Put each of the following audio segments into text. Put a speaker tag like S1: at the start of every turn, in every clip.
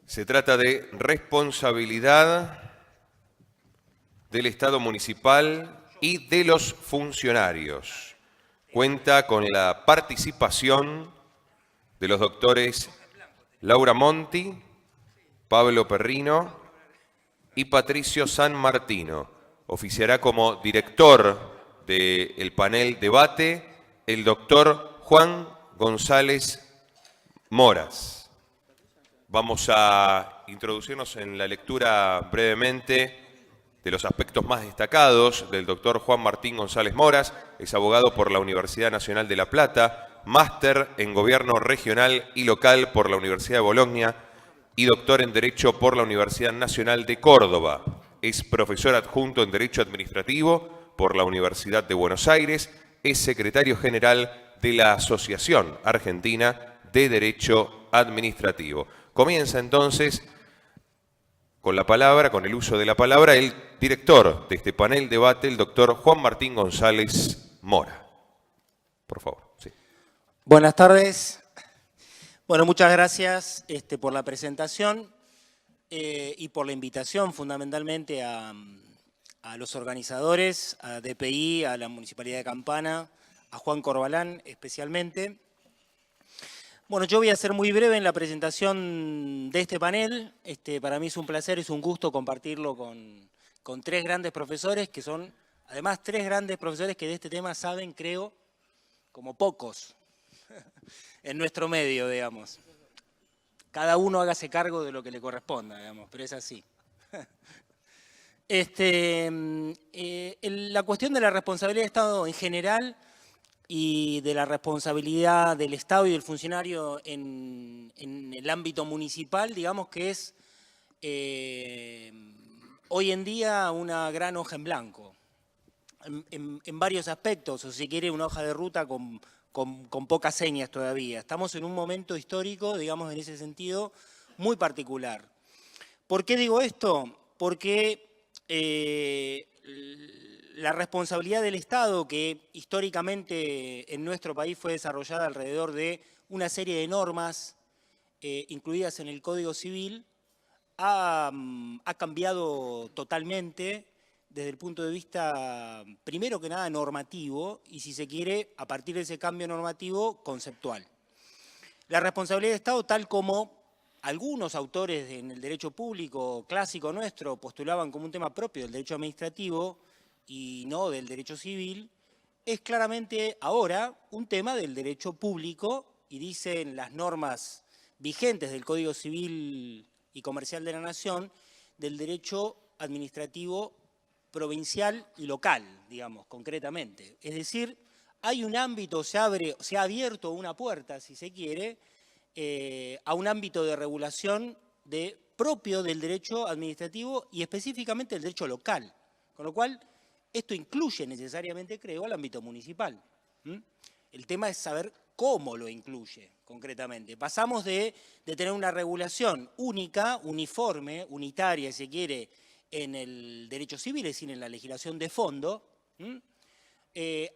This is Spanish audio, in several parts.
S1: Se trata de responsabilidad del Estado municipal y de los funcionarios. Cuenta con la participación de los doctores Laura Monti, Pablo Perrino y Patricio San Martino. Oficiará como director del panel debate el doctor Juan González Moras. Vamos a introducirnos en la lectura brevemente de los aspectos más destacados del doctor Juan Martín González Moras. Es abogado por la Universidad Nacional de La Plata, máster en Gobierno Regional y Local por la Universidad de Bologna y doctor en Derecho por la Universidad Nacional de Córdoba. Es profesor adjunto en Derecho Administrativo por la Universidad de Buenos Aires. Es secretario general de la Asociación Argentina de Derecho Administrativo. Comienza entonces con la palabra, con el uso de la palabra, el director de este panel debate, el doctor Juan Martín González Mora. Por favor. Sí.
S2: Buenas tardes. Bueno, muchas gracias por la presentación y por la invitación fundamentalmente a los organizadores, a DPI, a la Municipalidad de Campana, a Juan Corbalán especialmente. Bueno, yo voy a ser muy breve en la presentación de este panel. Para mí es un placer, es un gusto compartirlo con tres grandes profesores, que son además tres grandes profesores que de este tema saben, creo, como pocos en nuestro medio, digamos. Cada uno hágase cargo de lo que le corresponda, digamos, pero es así. La cuestión de la responsabilidad de Estado en general y de la responsabilidad del Estado y del funcionario en el ámbito municipal, digamos que es hoy en día una gran hoja en blanco, en varios aspectos, o si quiere una hoja de ruta con pocas señas todavía. Estamos en un momento histórico, digamos en ese sentido, muy particular. ¿Por qué digo esto? Porque la responsabilidad del Estado, que históricamente en nuestro país fue desarrollada alrededor de una serie de normas incluidas en el Código Civil, ha cambiado totalmente desde el punto de vista, primero que nada, normativo, y si se quiere, a partir de ese cambio normativo, conceptual. La responsabilidad del Estado, tal como algunos autores en el derecho público clásico nuestro postulaban como un tema propio del derecho administrativo y no del derecho civil, es claramente ahora un tema del derecho público, y dicen las normas vigentes del Código Civil y Comercial de la Nación, del derecho administrativo provincial y local, digamos, concretamente. Es decir, hay un ámbito, se ha abierto una puerta, si se quiere, a un ámbito de regulación propio del derecho administrativo y específicamente del derecho local. Con lo cual, esto incluye necesariamente, creo, al ámbito municipal. El tema es saber cómo lo incluye concretamente. Pasamos de tener una regulación única, uniforme, unitaria, si se quiere, en el derecho civil, es decir, en la legislación de fondo,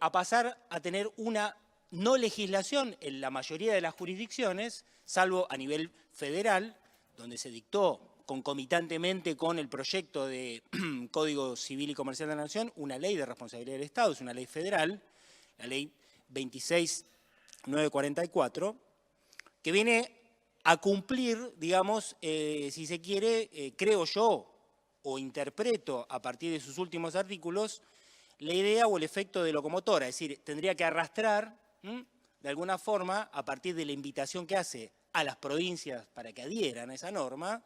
S2: a pasar a tener una no legislación en la mayoría de las jurisdicciones, salvo a nivel federal, donde se dictó concomitantemente con el proyecto de Código Civil y Comercial de la Nación una ley de responsabilidad del Estado, es una ley federal, la ley 26.944, que viene a cumplir, digamos, si se quiere, creo yo, o interpreto a partir de sus últimos artículos, la idea o el efecto de locomotora, es decir, tendría que arrastrar, de alguna forma, a partir de la invitación que hace a las provincias para que adhieran a esa norma,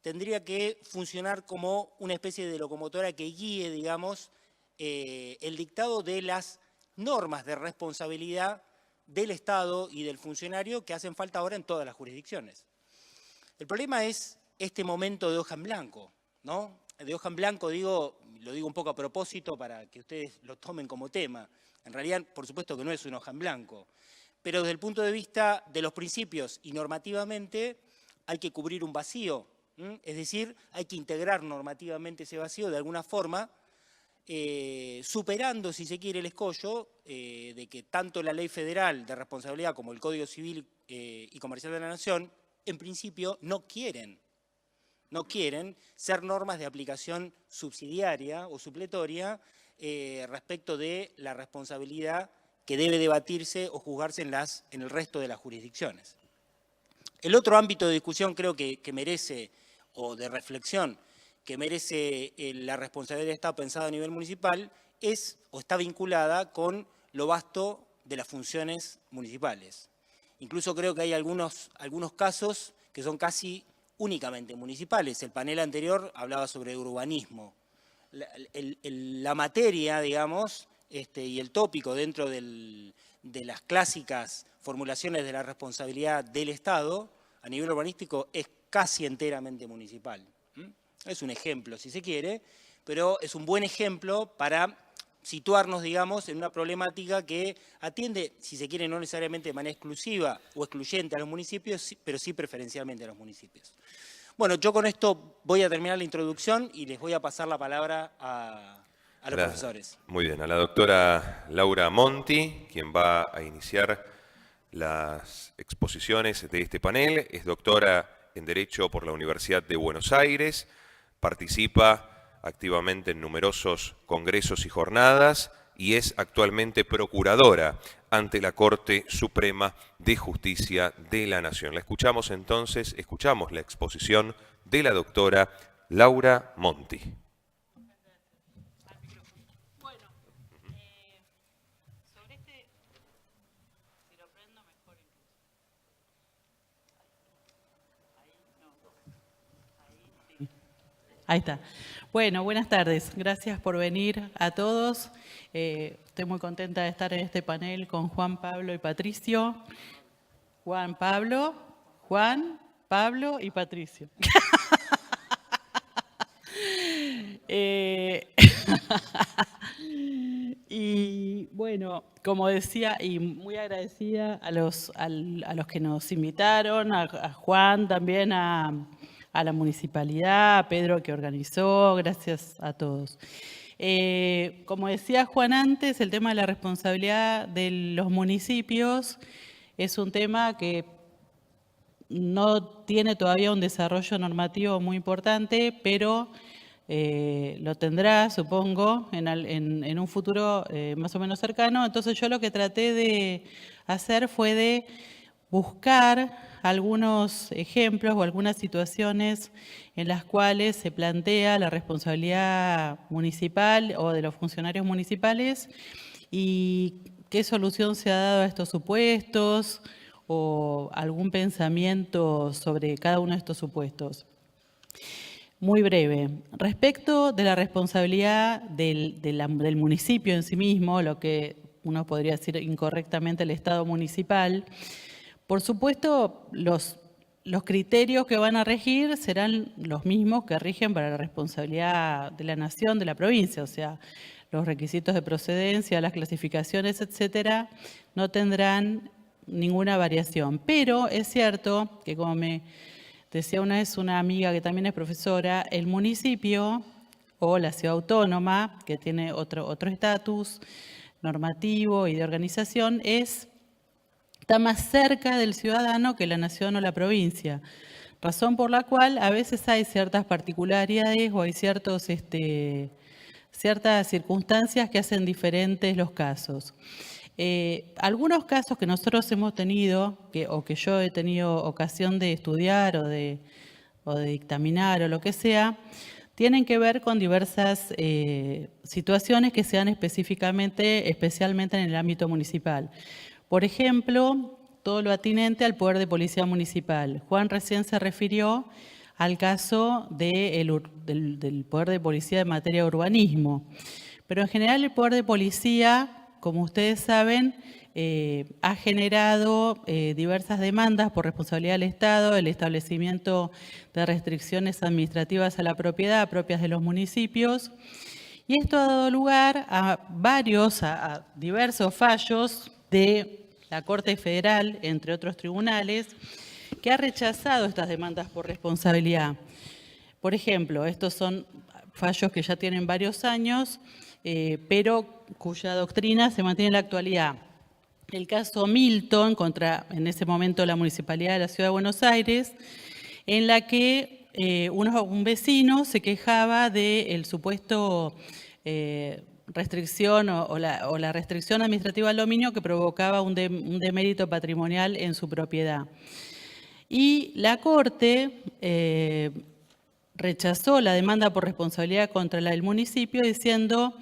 S2: tendría que funcionar como una especie de locomotora que guíe, digamos, el dictado de las normas de responsabilidad del Estado y del funcionario que hacen falta ahora en todas las jurisdicciones. El problema es este momento de hoja en blanco, ¿no? De hoja en blanco lo digo un poco a propósito para que ustedes lo tomen como tema. En realidad, por supuesto que no es una hoja en blanco, pero desde el punto de vista de los principios y normativamente hay que cubrir un vacío, es decir, hay que integrar normativamente ese vacío de alguna forma, superando, si se quiere, el escollo de que tanto la Ley Federal de Responsabilidad como el Código Civil y Comercial de la Nación, en principio, no quieren no quieren ser normas de aplicación subsidiaria o supletoria respecto de la responsabilidad que debe debatirse o juzgarse en el resto de las jurisdicciones. El otro ámbito de discusión creo que merece, o de reflexión, que merece la responsabilidad del Estado pensada a nivel municipal es o está vinculada con lo vasto de las funciones municipales. Incluso creo que hay algunos casos que son casi únicamente municipales. El panel anterior hablaba sobre urbanismo. La materia, digamos, y el tópico dentro de las clásicas formulaciones de la responsabilidad del Estado a nivel urbanístico es casi enteramente municipal. Es un ejemplo, si se quiere, pero es un buen ejemplo para situarnos, digamos, en una problemática que atiende, si se quiere, no necesariamente de manera exclusiva o excluyente a los municipios, pero sí preferencialmente a los municipios. Bueno, yo con esto voy a terminar la introducción y les voy a pasar la palabra a los profesores.
S1: Muy bien, a la doctora Laura Monti, quien va a iniciar las exposiciones de este panel. Es doctora en Derecho por la Universidad de Buenos Aires, participa activamente en numerosos congresos y jornadas y es actualmente procuradora ante la Corte Suprema de Justicia de la Nación. La escuchamos entonces, escuchamos la exposición de la doctora Laura Monti.
S3: Bueno, sobre este, si lo prendo mejor incluso. Ahí no, ahí sí. Ahí está. Bueno, buenas tardes. Gracias por venir a todos. Estoy muy contenta de estar en este panel con Juan, Pablo y Patricio. Juan, Pablo y Patricio. Y bueno, como decía, y muy agradecida a los que nos invitaron, a Juan también, a la municipalidad, a Pedro que organizó, gracias a todos. Como decía Juan antes, el tema de la responsabilidad de los municipios es un tema que no tiene todavía un desarrollo normativo muy importante, pero lo tendrá, supongo, en un futuro más o menos cercano. Entonces yo lo que traté de hacer fue de buscar algunos ejemplos o algunas situaciones en las cuales se plantea la responsabilidad municipal o de los funcionarios municipales y qué solución se ha dado a estos supuestos o algún pensamiento sobre cada uno de estos supuestos. Muy breve. Respecto de la responsabilidad del municipio en sí mismo, lo que uno podría decir incorrectamente el Estado municipal, por supuesto, los criterios que van a regir serán los mismos que rigen para la responsabilidad de la nación, de la provincia, o sea, los requisitos de procedencia, las clasificaciones, etcétera, no tendrán ninguna variación. Pero es cierto que, como me decía una vez una amiga que también es profesora, el municipio o la ciudad autónoma, que tiene otro estatus normativo y de organización, está más cerca del ciudadano que la nación o la provincia, razón por la cual a veces hay ciertas particularidades o hay ciertas circunstancias que hacen diferentes los casos. Algunos casos que nosotros hemos tenido, o que yo he tenido ocasión de estudiar o de dictaminar o lo que sea, tienen que ver con diversas situaciones que se dan especialmente en el ámbito municipal. Por ejemplo, todo lo atinente al poder de policía municipal. Juan recién se refirió al caso del poder de policía en materia de urbanismo. Pero en general el poder de policía, como ustedes saben, ha generado diversas demandas por responsabilidad del Estado, el establecimiento de restricciones administrativas a la propiedad propias de los municipios. Y esto ha dado lugar a diversos fallos de la Corte Federal, entre otros tribunales, que ha rechazado estas demandas por responsabilidad. Por ejemplo, estos son fallos que ya tienen varios años, pero cuya doctrina se mantiene en la actualidad. El caso Milton contra, en ese momento, la Municipalidad de la Ciudad de Buenos Aires, en la que un vecino se quejaba del supuesto restricción o la restricción administrativa al dominio que provocaba un demérito patrimonial en su propiedad. Y la Corte rechazó la demanda por responsabilidad contra el municipio diciendo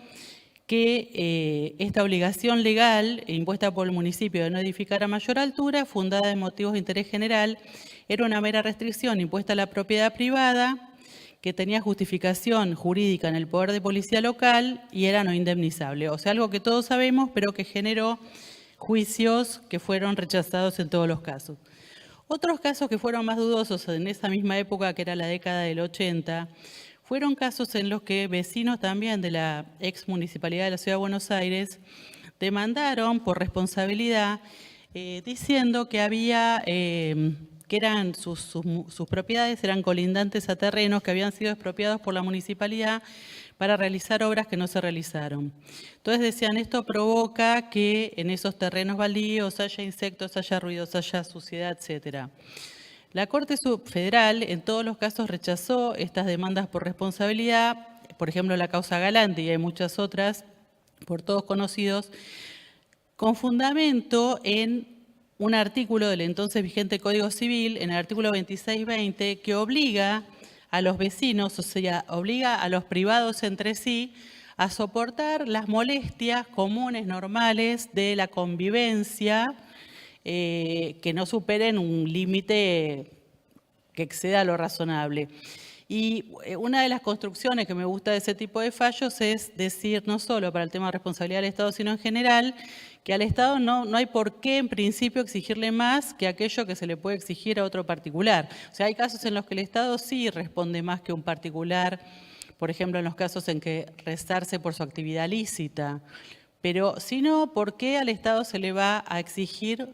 S3: que esta obligación legal impuesta por el municipio de no edificar a mayor altura, fundada en motivos de interés general, era una mera restricción impuesta a la propiedad privada que tenía justificación jurídica en el poder de policía local y era no indemnizable. O sea, algo que todos sabemos, pero que generó juicios que fueron rechazados en todos los casos. Otros casos que fueron más dudosos en esa misma época, que era la década del 80, fueron casos en los que vecinos también de la ex municipalidad de la Ciudad de Buenos Aires demandaron por responsabilidad diciendo que había que eran sus propiedades eran colindantes a terrenos que habían sido expropiados por la municipalidad para realizar obras que no se realizaron. Entonces decían, esto provoca que en esos terrenos baldíos haya insectos, haya ruidos, haya suciedad, etcétera. La Corte Federal en todos los casos rechazó estas demandas por responsabilidad, por ejemplo la causa Galante y hay muchas otras, por todos conocidos, con fundamento en un artículo del entonces vigente Código Civil, en el artículo 2620, que obliga a los vecinos, o sea, obliga a los privados entre sí a soportar las molestias comunes, normales de la convivencia, que no superen un límite que exceda lo razonable. Y una de las construcciones que me gusta de ese tipo de fallos es decir, no solo para el tema de responsabilidad del Estado, sino en general, que al Estado no hay por qué en principio exigirle más que aquello que se le puede exigir a otro particular. O sea, hay casos en los que el Estado sí responde más que un particular, por ejemplo, en los casos en que resarce por su actividad lícita. Pero si no, ¿por qué al Estado se le va a exigir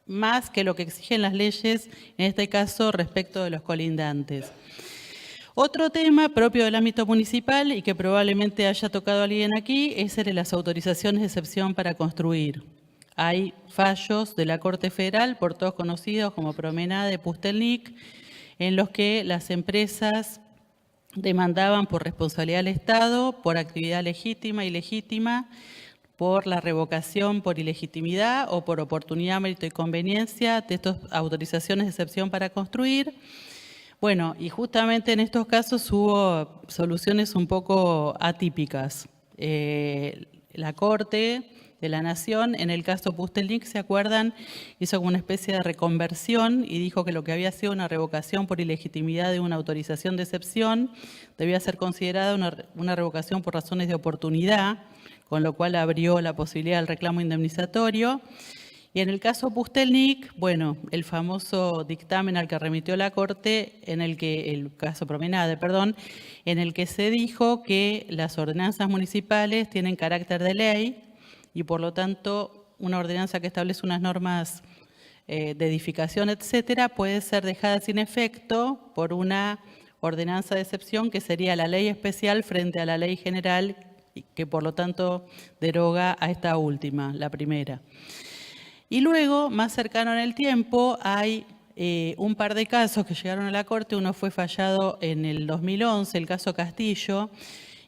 S3: más que lo que exigen las leyes, en este caso respecto de los colindantes? Otro tema propio del ámbito municipal y que probablemente haya tocado a alguien aquí es el de las autorizaciones de excepción para construir. Hay fallos de la Corte Federal, por todos conocidos como Promenade, Pustelnik, en los que las empresas demandaban por responsabilidad del Estado, por actividad legítima y ilegítima, por la revocación por ilegitimidad o por oportunidad, mérito y conveniencia de estas autorizaciones de excepción para construir. Bueno, y justamente en estos casos hubo soluciones un poco atípicas. La Corte de la Nación, en el caso Pustelnik, ¿se acuerdan? Hizo como una especie de reconversión y dijo que lo que había sido una revocación por ilegitimidad de una autorización de excepción debía ser considerada una revocación por razones de oportunidad, con lo cual abrió la posibilidad del reclamo indemnizatorio. Y en el caso Pustelnik, bueno, el famoso dictamen al que remitió la Corte, el caso Promenade, perdón, en el que se dijo que las ordenanzas municipales tienen carácter de ley y por lo tanto una ordenanza que establece unas normas de edificación, etcétera, puede ser dejada sin efecto por una ordenanza de excepción que sería la ley especial frente a la ley general que por lo tanto deroga a esta última, la primera. Y luego, más cercano en el tiempo, hay un par de casos que llegaron a la Corte. Uno fue fallado en el 2011, el caso Castillo,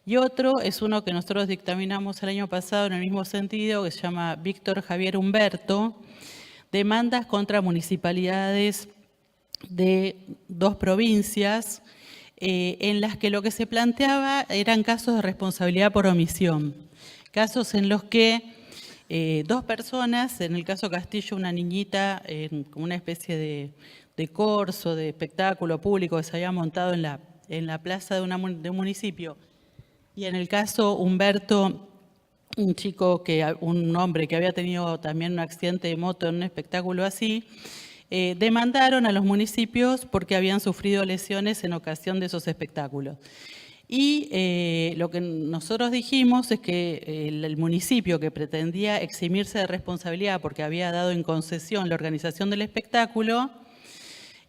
S3: y otro es uno que nosotros dictaminamos el año pasado en el mismo sentido, que se llama Víctor Javier Humberto, demandas contra municipalidades de 2 provincias, en las que lo que se planteaba eran casos de responsabilidad por omisión, casos en los que 2 personas, en el caso Castillo una niñita en una especie de corso, de espectáculo público que se había montado en la plaza de un municipio, y en el caso Humberto, un hombre que había tenido también un accidente de moto en un espectáculo así, demandaron a los municipios porque habían sufrido lesiones en ocasión de esos espectáculos. Y lo que nosotros dijimos es que el municipio que pretendía eximirse de responsabilidad porque había dado en concesión la organización del espectáculo,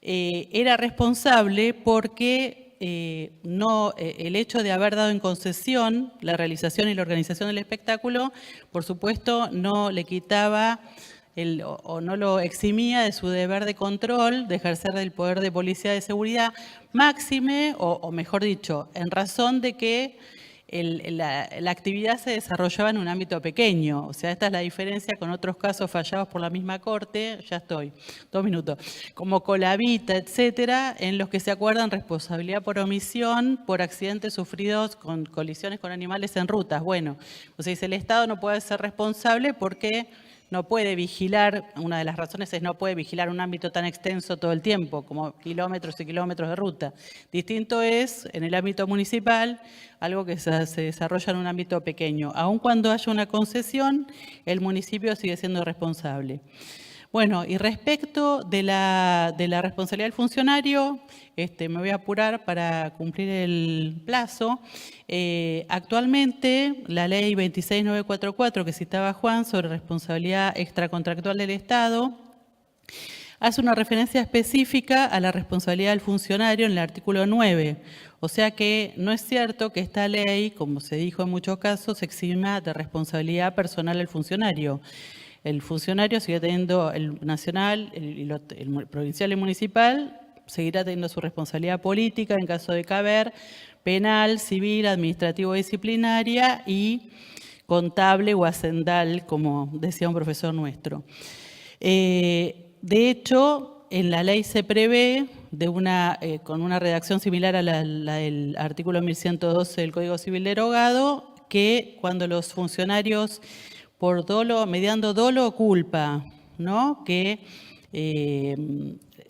S3: era responsable porque el hecho de haber dado en concesión la realización y la organización del espectáculo, por supuesto, no le quitaba o no lo eximía de su deber de control, de ejercer el poder de policía de seguridad, máxime, o mejor dicho, en razón de que la actividad se desarrollaba en un ámbito pequeño. O sea, esta es la diferencia con otros casos fallados por la misma Corte, ya estoy, 2 minutos, como Colavita, etcétera, en los que se acuerdan responsabilidad por omisión por accidentes sufridos con colisiones con animales en rutas. Bueno, o sea, dice, el Estado no puede ser responsable porque no puede vigilar, una de las razones es no puede vigilar un ámbito tan extenso todo el tiempo, como kilómetros y kilómetros de ruta. Distinto es, en el ámbito municipal, algo que se desarrolla en un ámbito pequeño. Aun cuando haya una concesión, el municipio sigue siendo responsable. Bueno, y respecto de la responsabilidad del funcionario, me voy a apurar para cumplir el plazo. Actualmente, la ley 26944 que citaba Juan sobre responsabilidad extracontractual del Estado hace una referencia específica a la responsabilidad del funcionario en el artículo 9. O sea que no es cierto que esta ley, como se dijo en muchos casos, exima de responsabilidad personal al funcionario. El funcionario sigue teniendo, el nacional, el provincial y municipal, seguirá teniendo su responsabilidad política en caso de caber, penal, civil, administrativo, disciplinaria y contable o hacendal, como decía un profesor nuestro. De hecho, en la ley se prevé, con una redacción similar a la del artículo 1112 del Código Civil derogado, que cuando los funcionarios por dolo, mediando dolo o culpa, ¿no? Que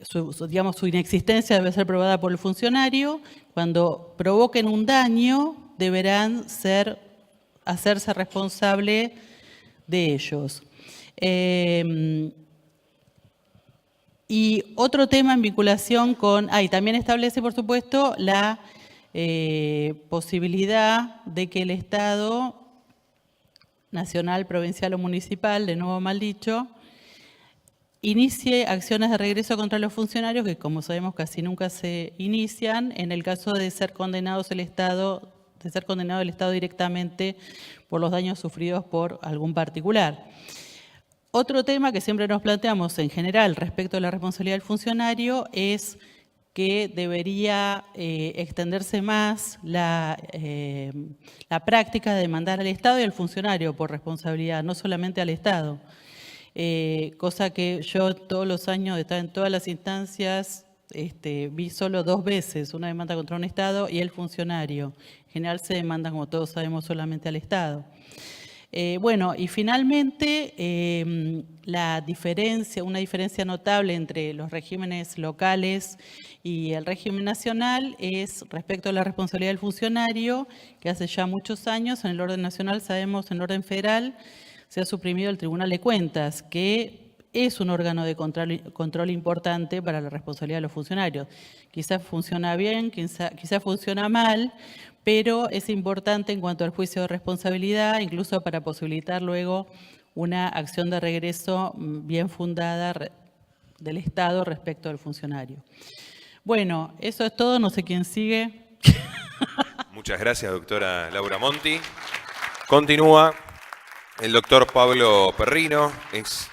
S3: su inexistencia debe ser probada por el funcionario. Cuando provoquen un daño, deberán hacerse responsable de ellos. Y otro tema en vinculación con... y también establece, por supuesto, la posibilidad de que el Estado nacional, provincial o municipal, de nuevo mal dicho, inicie acciones de regreso contra los funcionarios que, como sabemos, casi nunca se inician en el caso de ser condenado el Estado directamente por los daños sufridos por algún particular. Otro tema que siempre nos planteamos en general respecto a la responsabilidad del funcionario es que debería extenderse más la práctica de demandar al Estado y al funcionario por responsabilidad, no solamente al Estado. Cosa que yo todos los años, de estar en todas las instancias, vi solo 2 veces, una demanda contra un Estado y el funcionario. En general se demanda, como todos sabemos, solamente al Estado. Bueno, y finalmente, una diferencia notable entre los regímenes locales y el régimen nacional es respecto a la responsabilidad del funcionario, que hace ya muchos años en el orden nacional, sabemos, en el orden federal, se ha suprimido el Tribunal de Cuentas, que es un órgano de control importante para la responsabilidad de los funcionarios. Quizás funciona bien, quizás funciona mal, pero es importante en cuanto al juicio de responsabilidad, incluso para posibilitar luego una acción de regreso bien fundada del Estado respecto al funcionario. Bueno, eso es todo, no sé quién sigue.
S1: Muchas gracias, doctora Laura Monti. Continúa el doctor Pablo Perrino, es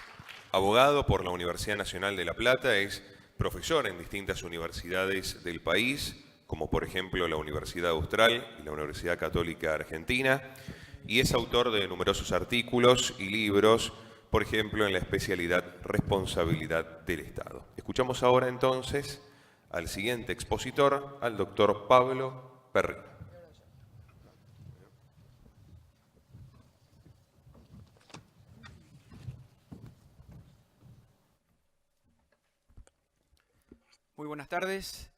S1: abogado por la Universidad Nacional de La Plata, es profesor en distintas universidades del país, como por ejemplo la Universidad Austral y la Universidad Católica Argentina, y es autor de numerosos artículos y libros, por ejemplo en la especialidad Responsabilidad del Estado. Escuchamos ahora entonces al siguiente expositor, al doctor Pablo Perrino.
S4: Muy buenas tardes.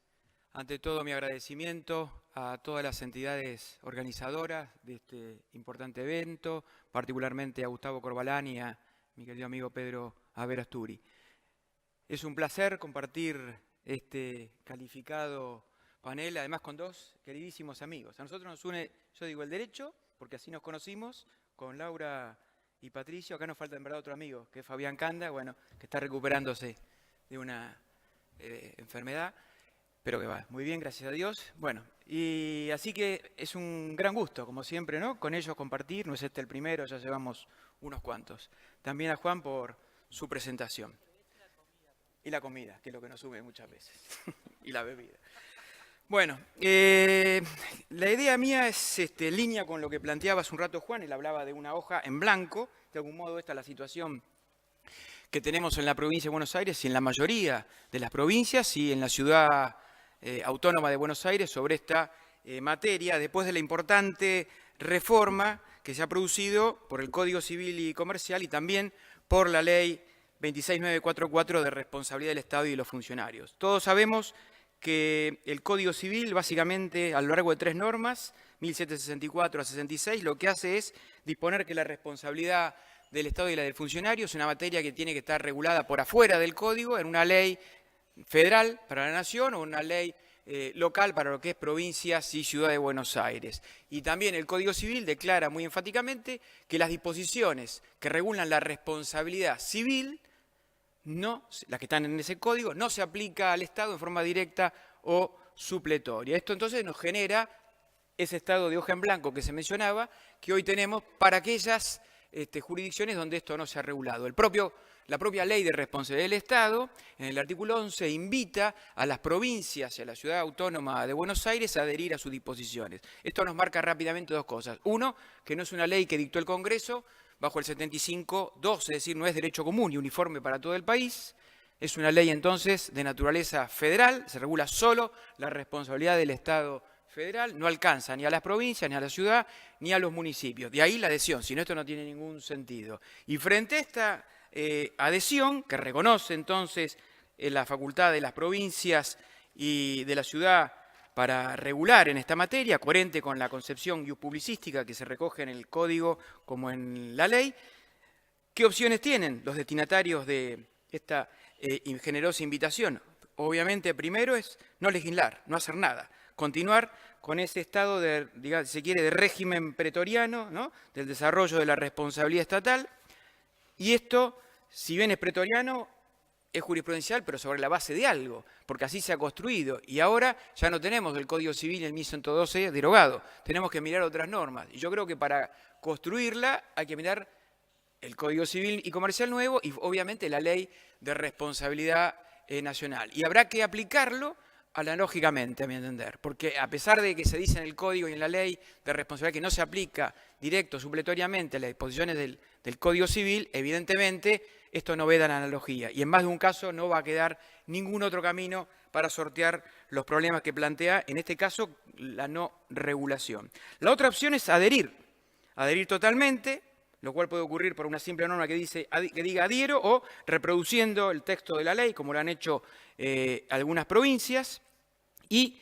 S4: Ante todo, mi agradecimiento a todas las entidades organizadoras de este importante evento, particularmente a Gustavo Corbalán y a mi querido amigo Pedro Averasturi. Es un placer compartir este calificado panel, además con 2 queridísimos amigos. A nosotros nos une, yo digo, el derecho, porque así nos conocimos, con Laura y Patricio. Acá nos falta en verdad otro amigo, que es Fabián Canda, bueno, que está recuperándose de una enfermedad, pero que va muy bien, gracias a Dios. Bueno, y así que es un gran gusto, como siempre, ¿no? Con ellos compartir, no es este el primero, ya llevamos unos cuantos. También a Juan por su presentación. Y la comida, que es lo que nos sube muchas veces, y la bebida. Bueno, la idea mía es en línea con lo que planteaba hace un rato Juan. Él hablaba de una hoja en blanco. De algún modo esta es la situación que tenemos en la provincia de Buenos Aires y en la mayoría de las provincias y en la ciudad autónoma de Buenos Aires sobre esta materia, después de la importante reforma que se ha producido por el Código Civil y Comercial y también por la Ley 26944 de responsabilidad del Estado y de los funcionarios. Todos sabemos que el Código Civil, básicamente, a lo largo de 3 normas, 1764 a 66, lo que hace es disponer que la responsabilidad del Estado y la del funcionario es una materia que tiene que estar regulada por afuera del Código, en una ley federal para la Nación o una ley local para lo que es provincias y Ciudad de Buenos Aires. Y también el Código Civil declara muy enfáticamente que las disposiciones que regulan la responsabilidad civil, las que están en ese código, no se aplica al Estado en forma directa o supletoria. Esto entonces nos genera ese estado de hoja en blanco que se mencionaba, que hoy tenemos para aquellas jurisdicciones donde esto no se ha regulado. La propia Ley de Responsabilidad del Estado, en el artículo 11, invita a las provincias y a la Ciudad Autónoma de Buenos Aires a adherir a sus disposiciones. Esto nos marca rápidamente 2 cosas. Uno, que no es una ley que dictó el Congreso bajo el 75.2, es decir, no es derecho común y uniforme para todo el país. Es una ley entonces de naturaleza federal, se regula solo la responsabilidad del Estado federal, no alcanza ni a las provincias, ni a la ciudad, ni a los municipios. De ahí la adhesión, si no esto no tiene ningún sentido. Y frente a esta adhesión, que reconoce entonces la facultad de las provincias y de la ciudad para regular en esta materia, coherente con la concepción publicística que se recoge en el Código como en la ley, ¿qué opciones tienen los destinatarios de esta generosa invitación? Obviamente, primero es no legislar, no hacer nada, continuar con ese estado de, digamos, si se quiere, de régimen pretoriano, ¿no?, del desarrollo de la responsabilidad estatal. Y esto, si bien es pretoriano, es jurisprudencial, pero sobre la base de algo, porque así se ha construido. Y ahora ya no tenemos el Código Civil, el 1112, derogado. Tenemos que mirar otras normas. Y yo creo que para construirla hay que mirar el Código Civil y Comercial nuevo y, obviamente, la Ley de Responsabilidad Nacional. Y habrá que aplicarlo analógicamente, a mi entender, porque a pesar de que se dice en el Código y en la Ley de Responsabilidad que no se aplica directo, supletoriamente, a las disposiciones del Código Civil, evidentemente esto no veda la analogía. Y en más de un caso no va a quedar ningún otro camino para sortear los problemas que plantea, en este caso, la no regulación. La otra opción es adherir totalmente, lo cual puede ocurrir por una simple norma que diga adhiero o reproduciendo el texto de la ley, como lo han hecho algunas provincias. Y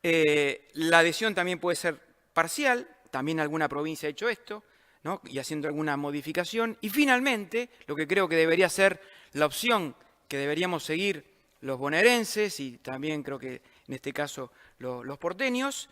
S4: la adhesión también puede ser parcial, también alguna provincia ha hecho esto, ¿no?, y haciendo alguna modificación. Y finalmente, lo que creo que debería ser la opción que deberíamos seguir los bonaerenses y también creo que en este caso los porteños,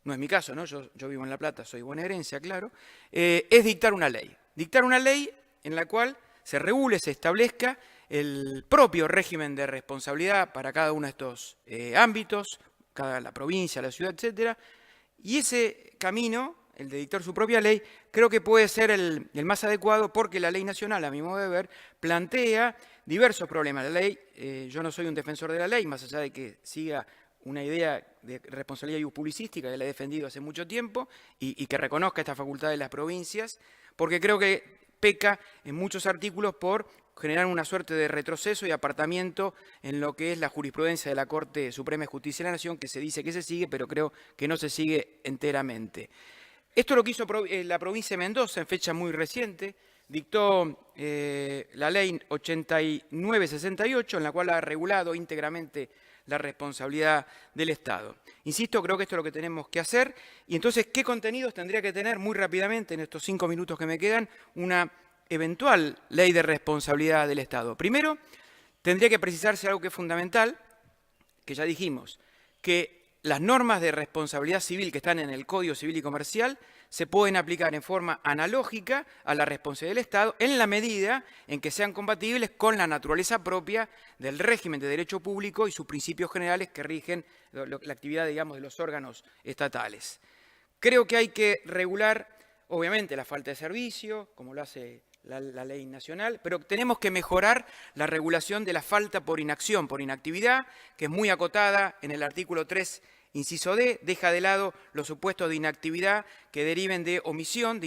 S4: no es mi caso, ¿no?, yo vivo en La Plata, soy bonaerense, claro, es dictar una ley. Dictar una ley en la cual se regule, se establezca el propio régimen de responsabilidad para cada uno de estos ámbitos, la provincia, la ciudad, etcétera. Y ese camino, el de dictar su propia ley, creo que puede ser el más adecuado porque la ley nacional, a mi modo de ver, plantea diversos problemas. La ley, yo no soy un defensor de la ley, más allá de que siga una idea de responsabilidad publicística que la he defendido hace mucho tiempo y que reconozca esta facultad de las provincias, porque creo que peca en muchos artículos por generar una suerte de retroceso y apartamiento en lo que es la jurisprudencia de la Corte Suprema de Justicia de la Nación, que se dice que se sigue, pero creo que no se sigue enteramente. Esto lo que hizo la provincia de Mendoza en fecha muy reciente, dictó la ley 8968, en la cual ha regulado íntegramente la responsabilidad del Estado. Insisto, creo que esto es lo que tenemos que hacer. Y entonces, ¿qué contenidos tendría que tener muy rápidamente, en estos 5 minutos que me quedan, una eventual ley de responsabilidad del Estado? Primero, tendría que precisarse algo que es fundamental, que ya dijimos, que las normas de responsabilidad civil que están en el Código Civil y Comercial se pueden aplicar en forma analógica a la responsabilidad del Estado en la medida en que sean compatibles con la naturaleza propia del régimen de derecho público y sus principios generales que rigen la actividad, digamos, de los órganos estatales. Creo que hay que regular, obviamente, la falta de servicio, como lo hace la ley nacional, pero tenemos que mejorar la regulación de la falta por inacción, por inactividad, que es muy acotada en el artículo 3, inciso D, deja de lado los supuestos de inactividad que deriven de omisión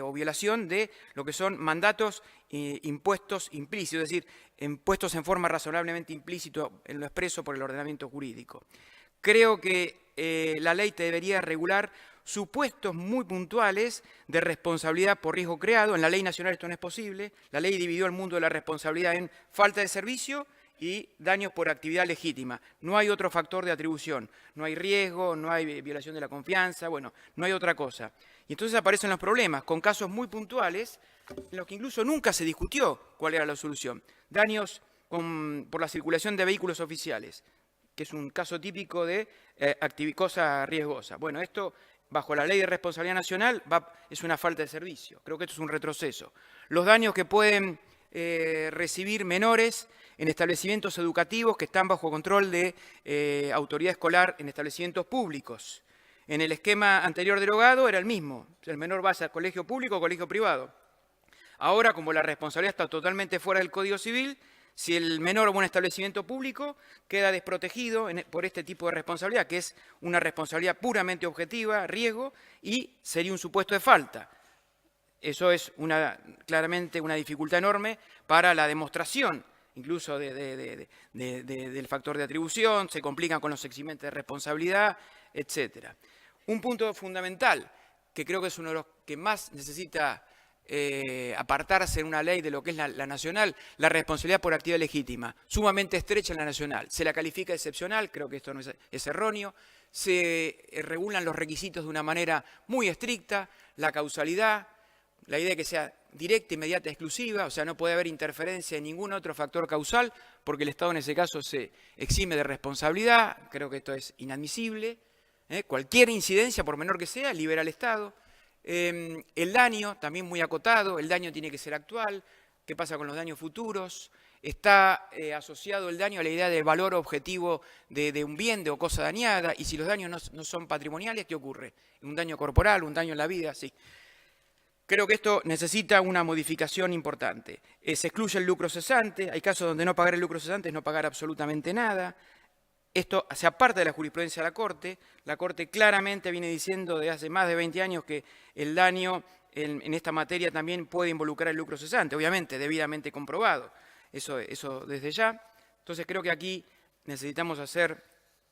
S4: o violación de lo que son mandatos impuestos implícitos, es decir, impuestos en forma razonablemente implícita en lo expreso por el ordenamiento jurídico. Creo que la ley debería regular supuestos muy puntuales de responsabilidad por riesgo creado. En la ley nacional esto no es posible. La ley dividió el mundo de la responsabilidad en falta de servicio y daños por actividad legítima. No hay otro factor de atribución. No hay riesgo, no hay violación de la confianza, bueno, no hay otra cosa. Y entonces aparecen los problemas, con casos muy puntuales, en los que incluso nunca se discutió cuál era la solución. Daños por la circulación de vehículos oficiales, que es un caso típico de cosa riesgosa. Bueno, esto, bajo la Ley de Responsabilidad Nacional, es una falta de servicio. Creo que esto es un retroceso. Los daños que pueden recibir menores en establecimientos educativos que están bajo control de autoridad escolar en establecimientos públicos. En el esquema anterior derogado era el mismo. El menor va a colegio público o colegio privado. Ahora, como la responsabilidad está totalmente fuera del Código Civil, si el menor va a un establecimiento público, queda desprotegido por este tipo de responsabilidad, que es una responsabilidad puramente objetiva, riesgo, y sería un supuesto de falta. Eso es claramente una dificultad enorme para la demostración, incluso del factor de atribución, se complican con los eximentes de responsabilidad, etc. Un punto fundamental, que creo que es uno de los que más necesita apartarse en una ley de lo que es la nacional, la responsabilidad por actividad legítima, sumamente estrecha en la nacional. Se la califica excepcional, creo que esto no es erróneo, se regulan los requisitos de una manera muy estricta, la causalidad, la idea de que sea directa, inmediata, exclusiva, o sea, no puede haber interferencia en ningún otro factor causal, porque el Estado en ese caso se exime de responsabilidad, creo que esto es inadmisible. Cualquier incidencia, por menor que sea, libera al Estado. El daño, también muy acotado, el daño tiene que ser actual. ¿Qué pasa con los daños futuros? Está asociado el daño a la idea del valor objetivo de un bien o cosa dañada, y si los daños no son patrimoniales, ¿qué ocurre? Un daño corporal, un daño en la vida, sí. Creo que esto necesita una modificación importante. Se excluye el lucro cesante, hay casos donde no pagar el lucro cesante es no pagar absolutamente nada. Esto se aparta de la jurisprudencia de la Corte claramente viene diciendo desde hace más de 20 años que el daño en esta materia también puede involucrar el lucro cesante, obviamente debidamente comprobado, eso desde ya. Entonces creo que aquí necesitamos hacer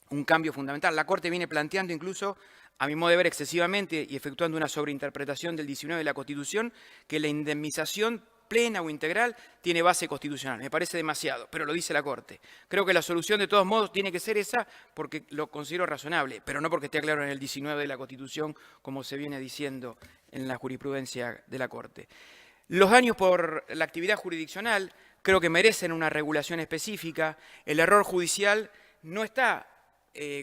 S4: un cambio fundamental. La Corte viene planteando incluso, a mi modo de ver excesivamente y efectuando una sobreinterpretación del 19 de la Constitución, que la indemnización plena o integral tiene base constitucional. Me parece demasiado, pero lo dice la Corte. Creo que la solución de todos modos tiene que ser esa porque lo considero razonable, pero no porque esté claro en el 19 de la Constitución como se viene diciendo en la jurisprudencia de la Corte. Los daños por la actividad jurisdiccional creo que merecen una regulación específica. El error judicial no está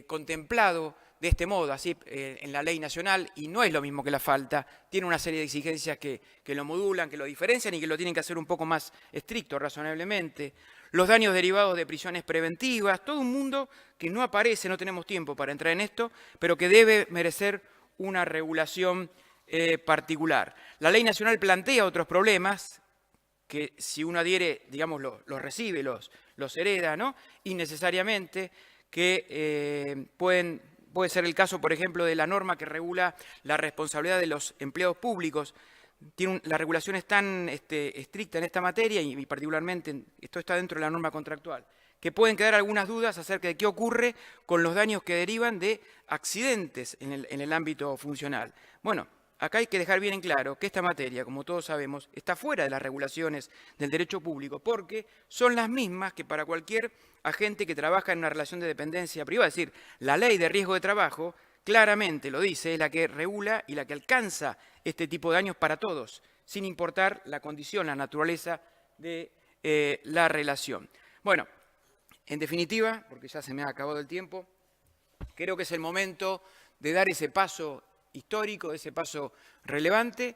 S4: contemplado de este modo, así en la ley nacional, y no es lo mismo que la falta, tiene una serie de exigencias que lo modulan, que lo diferencian y que lo tienen que hacer un poco más estricto, razonablemente. Los daños derivados de prisiones preventivas, todo un mundo que no aparece, no tenemos tiempo para entrar en esto, pero que debe merecer una regulación particular. La ley nacional plantea otros problemas que si uno adhiere, digamos, los recibe, los hereda, ¿no? Innecesariamente, que puede ser el caso, por ejemplo, de la norma que regula la responsabilidad de los empleados públicos. La regulación es tan estricta en esta materia y particularmente esto está dentro de la norma contractual, que pueden quedar algunas dudas acerca de qué ocurre con los daños que derivan de accidentes en el ámbito funcional. Bueno, acá hay que dejar bien en claro que esta materia, como todos sabemos, está fuera de las regulaciones del derecho público porque son las mismas que para cualquier agente que trabaja en una relación de dependencia privada. Es decir, la ley de riesgo de trabajo claramente lo dice, es la que regula y la que alcanza este tipo de daños para todos, sin importar la condición, la naturaleza de la relación. Bueno, en definitiva, porque ya se me ha acabado el tiempo, creo que es el momento de dar ese paso histórico, ese paso relevante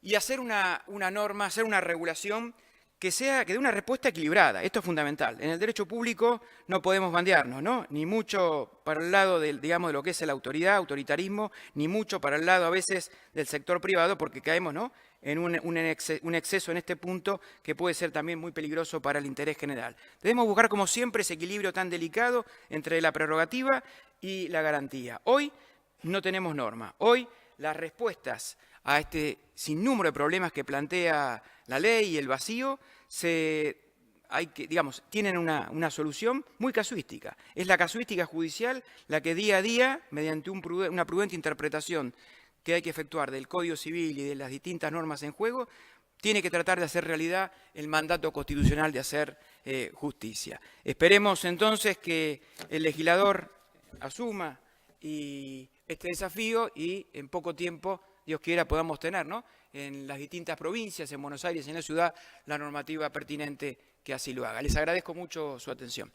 S4: y hacer una norma, hacer una regulación que dé una respuesta equilibrada. Esto es fundamental. En el derecho público no podemos bandearnos, ¿no? Ni mucho para el lado de lo que es la autoridad, autoritarismo, ni mucho para el lado a veces del sector privado, porque caemos, ¿no?, en un exceso en este punto que puede ser también muy peligroso para el interés general. Debemos buscar, como siempre, ese equilibrio tan delicado entre la prerrogativa y la garantía. Hoy no tenemos norma. Hoy las respuestas a este sinnúmero de problemas que plantea la ley y el vacío tienen una solución muy casuística. Es la casuística judicial la que día a día, mediante una prudente interpretación que hay que efectuar del Código Civil y de las distintas normas en juego, tiene que tratar de hacer realidad el mandato constitucional de hacer justicia. Esperemos entonces que el legislador asuma este desafío y en poco tiempo, Dios quiera, podamos tener, ¿no?, en las distintas provincias, en Buenos Aires, en la ciudad, la normativa pertinente que así lo haga. Les agradezco mucho su atención.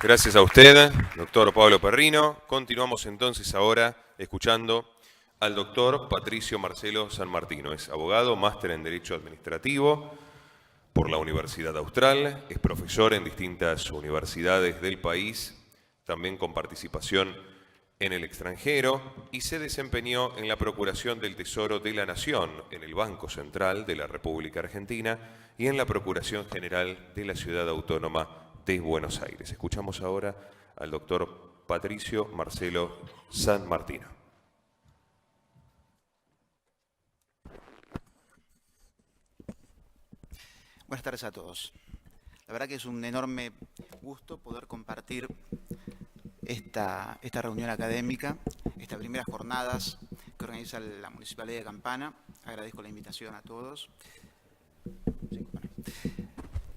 S1: Gracias a usted, doctor Pablo Perrino. Continuamos entonces ahora escuchando al doctor Patricio Marcelo San Martino. Es abogado, máster en Derecho Administrativo por la Universidad Austral, es profesor en distintas universidades del país, también con participación en el extranjero, y se desempeñó en la Procuración del Tesoro de la Nación, en el Banco Central de la República Argentina y en la Procuración General de la Ciudad Autónoma de Buenos Aires. Escuchamos ahora al doctor Patricio Marcelo San Martino.
S5: Buenas tardes a todos. La verdad que es un enorme gusto poder compartir esta reunión académica, estas primeras jornadas que organiza la Municipalidad de Campana. Agradezco la invitación a todos.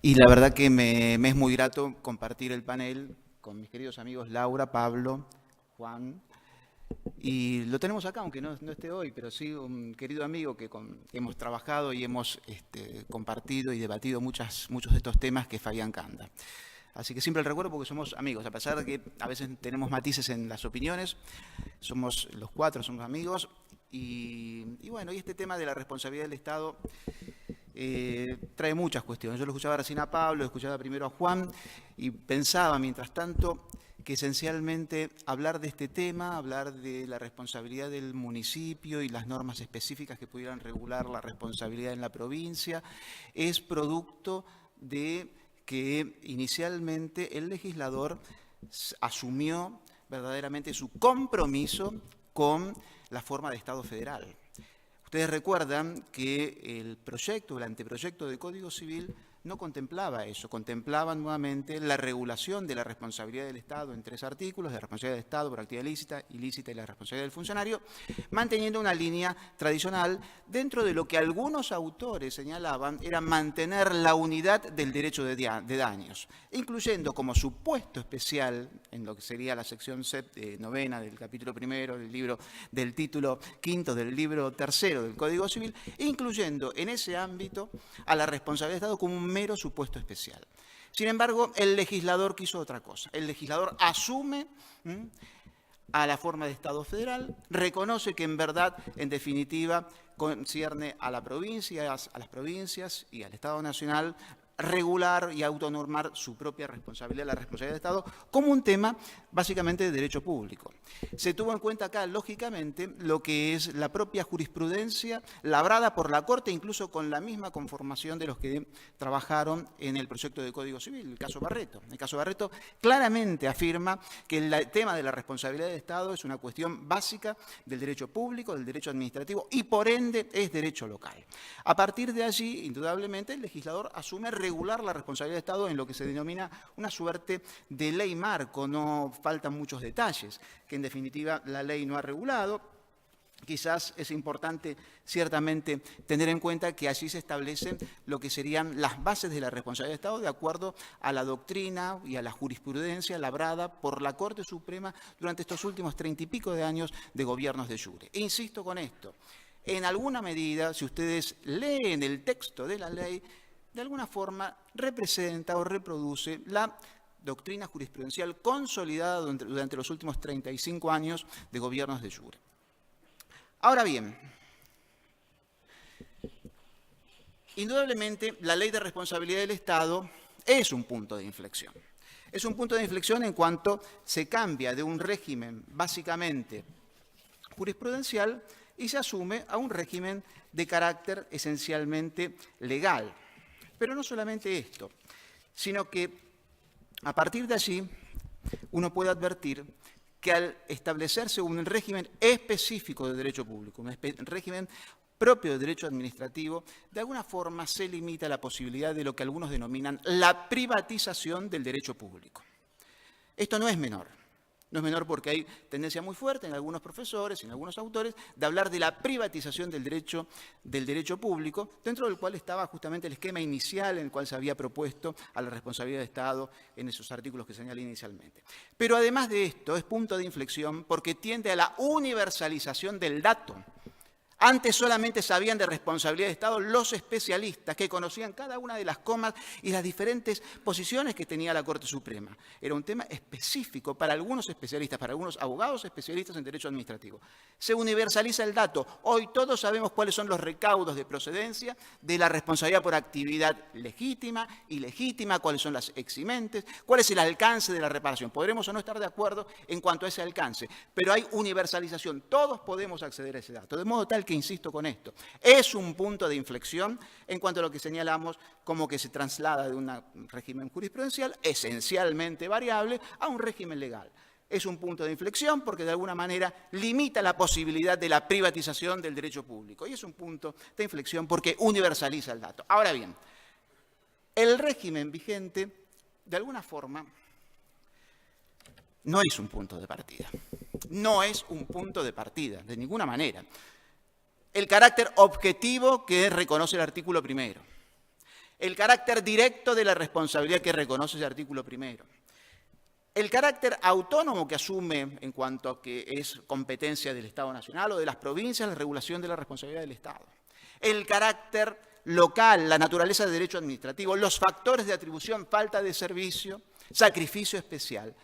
S5: Y la verdad que me es muy grato compartir el panel con mis queridos amigos Laura, Pablo, Juan. Y lo tenemos acá, aunque no esté hoy, pero sí un querido amigo que hemos trabajado y hemos compartido y debatido muchos de estos temas, que es Fabián Canda. Así que siempre el recuerdo porque somos amigos, a pesar de que a veces tenemos matices en las opiniones, somos los cuatro, somos amigos. Y bueno, y este tema de la responsabilidad del Estado trae muchas cuestiones. Yo lo escuchaba recién a Pablo, lo escuchaba primero a Juan, y pensaba mientras tanto que esencialmente hablar de este tema, hablar de la responsabilidad del municipio y las normas específicas que pudieran regular la responsabilidad en la provincia, es producto de que inicialmente el legislador asumió verdaderamente su compromiso con la forma de Estado federal. Ustedes recuerdan que el anteproyecto de Código Civil no contemplaba eso, contemplaba nuevamente la regulación de la responsabilidad del Estado en 3 artículos, de la responsabilidad del Estado por actividad ilícita y la responsabilidad del funcionario, manteniendo una línea tradicional dentro de lo que algunos autores señalaban era mantener la unidad del derecho de daños, incluyendo como supuesto especial en lo que sería la sección novena del capítulo primero del título quinto del libro tercero del Código Civil, incluyendo en ese ámbito a la responsabilidad del Estado como un mero supuesto especial. Sin embargo, el legislador quiso otra cosa. El legislador asume a la forma de Estado federal, reconoce que en verdad, en definitiva, concierne a las provincias y al Estado Nacional regular y autonormar su propia responsabilidad, la responsabilidad del Estado, como un tema básicamente de derecho público. Se tuvo en cuenta acá, lógicamente, lo que es la propia jurisprudencia labrada por la Corte, incluso con la misma conformación de los que trabajaron en el proyecto de Código Civil, el caso Barreto. El caso Barreto claramente afirma que el tema de la responsabilidad del Estado es una cuestión básica del derecho público, del derecho administrativo y, por ende, es derecho local. A partir de allí, indudablemente, el legislador asume regular la responsabilidad del Estado en lo que se denomina una suerte de ley marco. No faltan muchos detalles que en definitiva la ley no ha regulado. Quizás es importante ciertamente tener en cuenta que allí se establecen lo que serían las bases de la responsabilidad del Estado de acuerdo a la doctrina y a la jurisprudencia labrada por la Corte Suprema durante estos últimos 30 y pico de años de gobiernos de jure. E insisto con esto, en alguna medida, si ustedes leen el texto de la ley, de alguna forma representa o reproduce la doctrina jurisprudencial consolidada durante los últimos 35 años de gobiernos de jure. Ahora bien, Indudablemente, la Ley de Responsabilidad del Estado es un punto de inflexión. Es un punto de inflexión en cuanto se cambia de un régimen básicamente jurisprudencial y se asume a un régimen de carácter esencialmente legal. Pero no solamente esto, sino que a partir de allí uno puede advertir que al establecerse un régimen específico de derecho público, un régimen propio de derecho administrativo, de alguna forma se limita la posibilidad de lo que algunos denominan la privatización del derecho público. Esto no es menor. No es menor porque hay tendencia muy fuerte en algunos profesores y en algunos autores de hablar de la privatización del derecho público, dentro del cual estaba justamente el esquema inicial en el cual se había propuesto a la responsabilidad de Estado en esos artículos que señalé inicialmente. Pero además de esto, es punto de inflexión porque tiende a la universalización del dato. Antes solamente sabían de responsabilidad de Estado los especialistas que conocían cada una de las comas y las diferentes posiciones que tenía la Corte Suprema. Era un tema específico para algunos especialistas, para algunos abogados especialistas en derecho administrativo. Se universaliza el dato. Hoy todos sabemos cuáles son los recaudos de procedencia de la responsabilidad por actividad legítima, ilegítima, cuáles son las eximentes, cuál es el alcance de la reparación. Podremos o no estar de acuerdo en cuanto a ese alcance, pero hay universalización. Todos podemos acceder a ese dato, de modo tal que insisto con esto, es un punto de inflexión en cuanto a lo que señalamos como que se traslada de un régimen jurisprudencial esencialmente variable a un régimen legal. Es un punto de inflexión porque de alguna manera limita la posibilidad de la privatización del derecho público y es un punto de inflexión porque universaliza el dato. Ahora bien, el régimen vigente de alguna forma no es un punto de partida. No es un punto de partida, de ninguna manera. El carácter objetivo que reconoce el artículo primero, el carácter directo de la responsabilidad que reconoce ese artículo primero, el carácter autónomo que asume en cuanto a que es competencia del Estado Nacional o de las provincias la regulación de la responsabilidad del Estado, el carácter local, la naturaleza del derecho administrativo, los factores de atribución, falta de servicio, sacrificio especial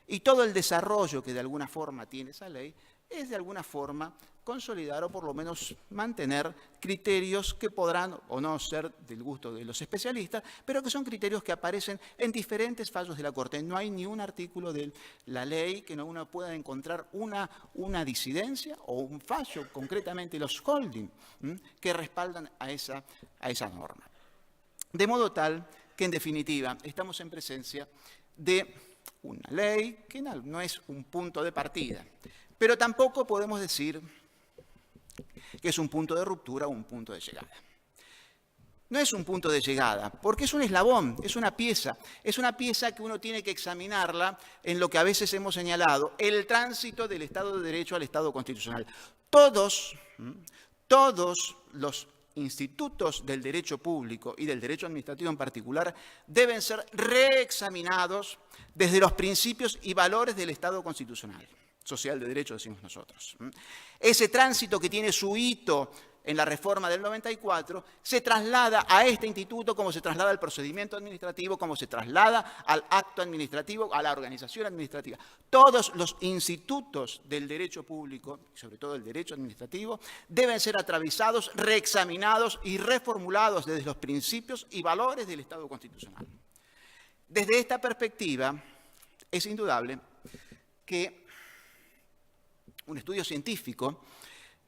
S5: y todo el desarrollo que de alguna forma tiene esa ley es de alguna forma consolidar o por lo menos mantener criterios que podrán o no ser del gusto de los especialistas, pero que son criterios que aparecen en diferentes fallos de la Corte. No hay ni un artículo de la ley que uno pueda encontrar una disidencia o un fallo, concretamente los holding, que respaldan a esa norma. De modo tal que, en definitiva, estamos en presencia de una ley que no es un punto de partida, pero tampoco podemos decir que es un punto de ruptura o un punto de llegada. No es un punto de llegada, porque es un eslabón, es una pieza que uno tiene que examinarla en lo que a veces hemos señalado, el tránsito del Estado de Derecho al Estado constitucional. Todos los institutos del derecho público y del derecho administrativo en particular deben ser reexaminados desde los principios y valores del Estado constitucional. Social de derecho, decimos nosotros. Ese tránsito que tiene su hito en la reforma del 94 se traslada a este instituto como se traslada al procedimiento administrativo, como se traslada al acto administrativo, a la organización administrativa. Todos los institutos del derecho público, sobre todo el derecho administrativo, deben ser atravesados, reexaminados y reformulados desde los principios y valores del Estado constitucional. Desde esta perspectiva, es indudable que un estudio científico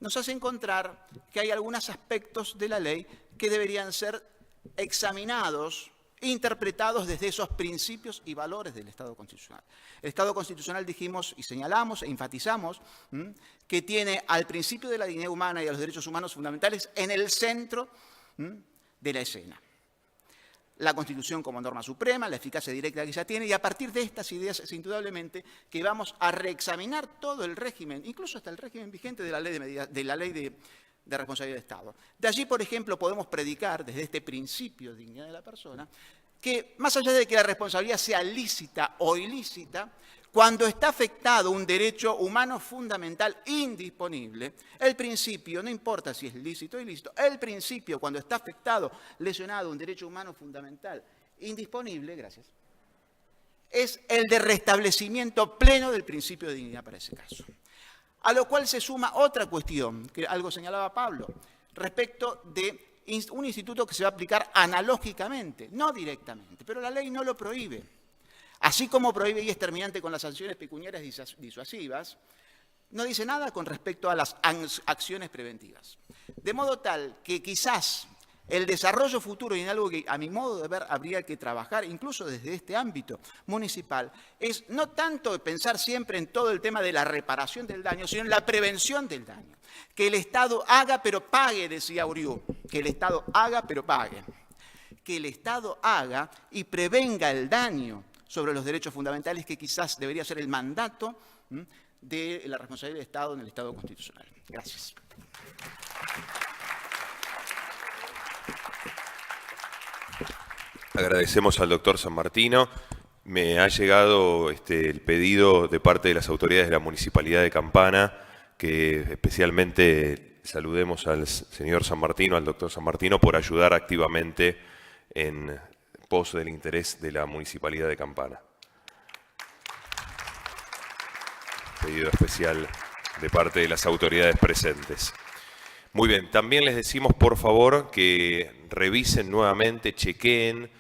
S5: nos hace encontrar que hay algunos aspectos de la ley que deberían ser examinados, interpretados desde esos principios y valores del Estado constitucional. El Estado constitucional, dijimos y señalamos e enfatizamos, que tiene al principio de la dignidad humana y a los derechos humanos fundamentales en el centro de la escena. La Constitución como norma suprema, la eficacia directa que ya tiene, y a partir de estas ideas es indudablemente que vamos a reexaminar todo el régimen, incluso hasta el régimen vigente de la ley de responsabilidad de Estado. De allí, por ejemplo, podemos predicar desde este principio de dignidad de la persona que, más allá de que la responsabilidad sea lícita o ilícita, cuando está afectado un derecho humano fundamental indisponible, el principio, no importa si es lícito o ilícito, el principio cuando está afectado, lesionado un derecho humano fundamental indisponible, gracias, es el de restablecimiento pleno del principio de dignidad para ese caso. A lo cual se suma otra cuestión, que algo señalaba Pablo, respecto de un instituto que se va a aplicar analógicamente, no directamente, pero la ley no lo prohíbe. Así como prohíbe y es terminante con las sanciones pecuniarias disuasivas, no dice nada con respecto a las acciones preventivas. De modo tal que quizás el desarrollo futuro, y en algo que a mi modo de ver habría que trabajar, incluso desde este ámbito municipal, es no tanto pensar siempre en todo el tema de la reparación del daño, sino en la prevención del daño. Que el Estado haga pero pague, decía Uriú, que el Estado haga pero pague. Que el Estado haga y prevenga el daño sobre los derechos fundamentales, que quizás debería ser el mandato de la responsabilidad del Estado en el Estado constitucional. Gracias.
S1: Agradecemos al doctor Sanmartino. Me ha llegado el pedido de parte de las autoridades de la Municipalidad de Campana que especialmente saludemos al señor Sanmartino, al doctor Sanmartino, por ayudar activamente en pos del interés de la Municipalidad de Campana. Pedido especial de parte de las autoridades presentes. Muy bien, también les decimos por favor que revisen nuevamente, chequeen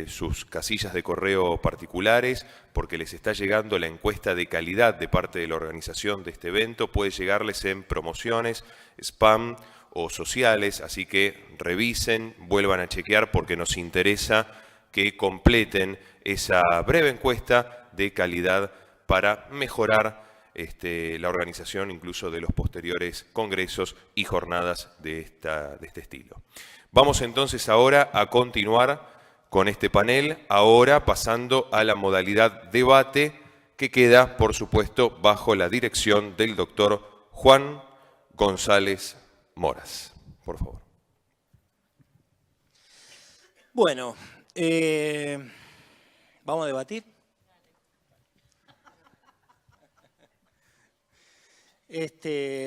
S1: sus casillas de correo particulares, porque les está llegando la encuesta de calidad de parte de la organización de este evento. Puede llegarles en promociones, spam o sociales, así que revisen, vuelvan a chequear, porque nos interesa que completen esa breve encuesta de calidad para mejorar la organización incluso de los posteriores congresos y jornadas de este estilo. Vamos entonces ahora a continuar con este panel, ahora pasando a la modalidad debate, que queda, por supuesto, bajo la dirección del doctor Juan González Moras. Por favor.
S2: Bueno, ¿vamos a debatir?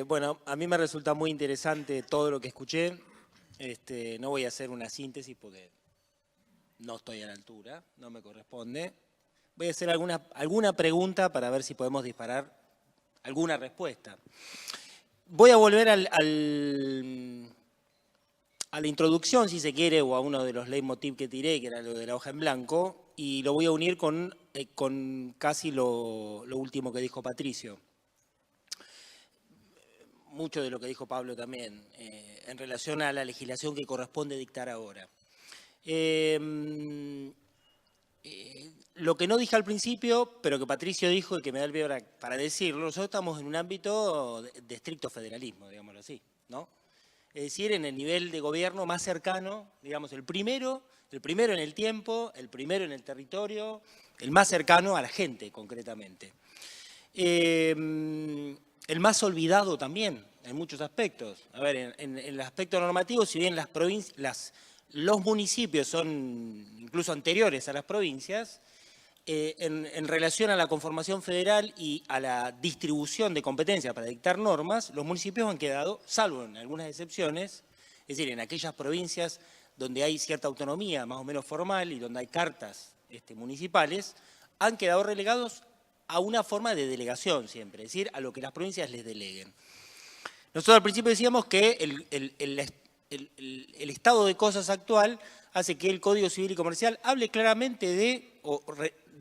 S2: Bueno, a mí me resulta muy interesante todo lo que escuché. No voy a hacer una síntesis porque no estoy a la altura, no me corresponde. Voy a hacer alguna pregunta para ver si podemos disparar alguna respuesta. Voy a volver a la introducción, si se quiere, o a uno de los leitmotiv que tiré, que era lo de la hoja en blanco, y lo voy a unir con casi lo último que dijo Patricio. Mucho de lo que dijo Pablo también, en relación a la legislación que corresponde dictar ahora. Lo que no dije al principio, pero que Patricio dijo y que me da el pie para decirlo, nosotros estamos en un ámbito de estricto federalismo, digámoslo así, ¿no? Es decir, en el nivel de gobierno más cercano, digamos, el primero en el tiempo, el primero en el territorio, el más cercano a la gente, concretamente. El más olvidado también, en muchos aspectos. A ver, en el aspecto normativo, si bien los municipios son incluso anteriores a las provincias, en relación a la conformación federal y a la distribución de competencias para dictar normas, los municipios han quedado, salvo en algunas excepciones, es decir, en aquellas provincias donde hay cierta autonomía más o menos formal y donde hay cartas municipales, han quedado relegados a una forma de delegación siempre, es decir, a lo que las provincias les deleguen. Nosotros al principio decíamos que el estado de cosas actual hace que el Código Civil y Comercial hable claramente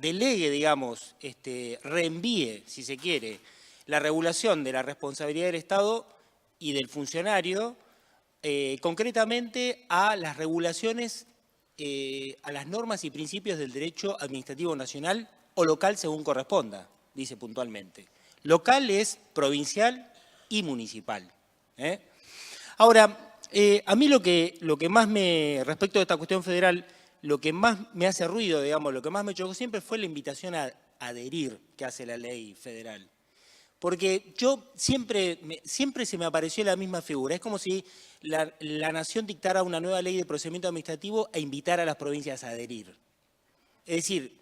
S2: delegue, digamos, reenvíe, si se quiere, la regulación de la responsabilidad del Estado y del funcionario, concretamente a las regulaciones, a las normas y principios del derecho administrativo nacional o local según corresponda, dice puntualmente. Local es provincial y municipal. Ahora, a mí lo que más respecto a esta cuestión federal, lo que más me hace ruido, digamos, lo que más me chocó siempre fue la invitación a adherir que hace la ley federal. Porque siempre se me apareció la misma figura. Es como si la nación dictara una nueva ley de procedimiento administrativo e invitara a las provincias a adherir. Es decir,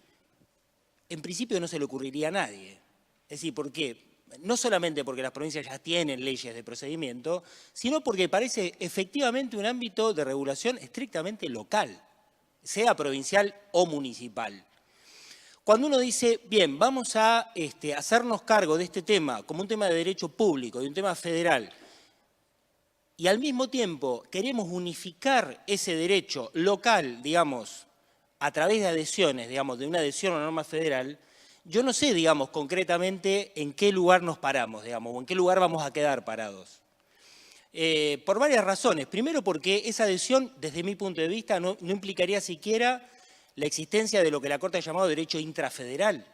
S2: en principio no se le ocurriría a nadie. Es decir, ¿por qué? No solamente porque las provincias ya tienen leyes de procedimiento, sino porque parece efectivamente un ámbito de regulación estrictamente local, sea provincial o municipal. Cuando uno dice, bien, vamos a hacernos cargo de este tema como un tema de derecho público, de un tema federal, y al mismo tiempo queremos unificar ese derecho local, digamos, a través de adhesiones, digamos, de una adhesión a una norma federal, yo no sé, digamos, concretamente en qué lugar nos paramos, digamos, o en qué lugar vamos a quedar parados. Por varias razones. Primero porque esa adhesión, desde mi punto de vista, no implicaría siquiera la existencia de lo que la Corte ha llamado derecho intrafederal,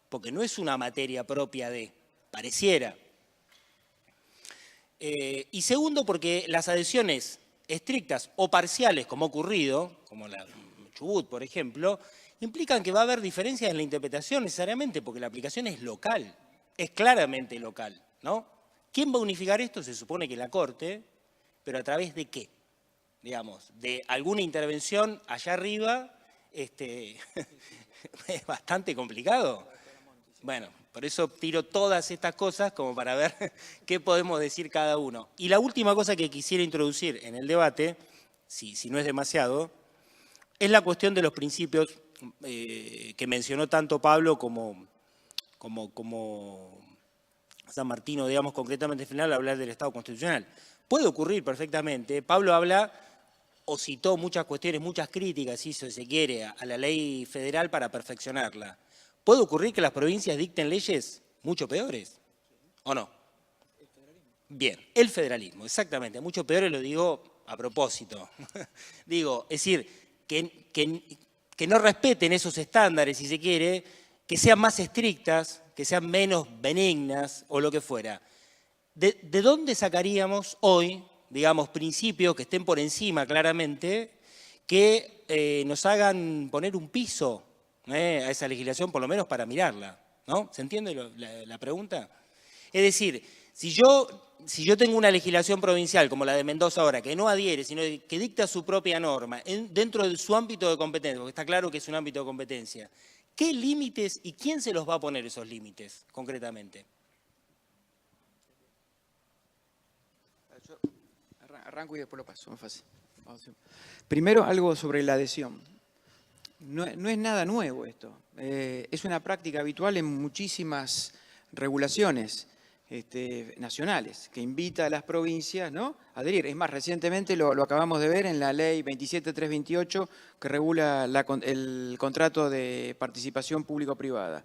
S2: porque no es una materia propia de, pareciera. Y segundo porque las adhesiones estrictas o parciales, como ha ocurrido, como la Chubut, por ejemplo, implican que va a haber diferencias en la interpretación necesariamente, porque la aplicación es local, es claramente local, ¿no? ¿Quién va a unificar esto? Se supone que la Corte, pero ¿a través de qué? Digamos, de alguna intervención allá arriba, es bastante complicado. Bueno, por eso tiro todas estas cosas como para ver qué podemos decir cada uno. Y la última cosa que quisiera introducir en el debate, si no es demasiado, es la cuestión de los principios que mencionó tanto Pablo como San Martino, digamos, concretamente al final, hablar del Estado constitucional. Puede ocurrir perfectamente. Pablo habla o citó muchas cuestiones, muchas críticas, si se quiere, a la ley federal para perfeccionarla. ¿Puede ocurrir que las provincias dicten leyes mucho peores? ¿O no? Bien, el federalismo, exactamente. Mucho peores lo digo a propósito. Digo, es decir, que no respeten esos estándares, si se quiere, que sean más estrictas, que sean menos benignas o lo que fuera. ¿De dónde sacaríamos hoy, digamos, principios que estén por encima claramente, que nos hagan poner un piso a esa legislación, por lo menos para mirarla, ¿no? ¿Se entiende la pregunta? Es decir, si yo tengo una legislación provincial como la de Mendoza ahora, que no adhiere, sino que dicta su propia norma dentro de su ámbito de competencia, porque está claro que es un ámbito de competencia, ¿qué límites y quién se los va a poner esos límites, concretamente?
S4: Yo arranco y después lo paso, más fácil. Primero, algo sobre la adhesión. No es nada nuevo esto. Es una práctica habitual en muchísimas regulaciones nacionales, que invita a las provincias, ¿no?, a adherir. Es más, recientemente lo acabamos de ver en la ley 27328, que regula el contrato de participación público-privada.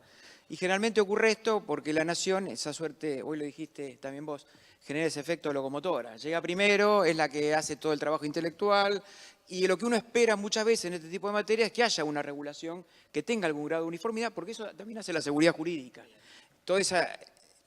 S4: Y generalmente ocurre esto porque la nación, esa suerte, hoy lo dijiste también vos, genera ese efecto locomotora. Llega primero, es la que hace todo el trabajo intelectual, y lo que uno espera muchas veces en este tipo de materia es que haya una regulación que tenga algún grado de uniformidad, porque eso también hace la seguridad jurídica.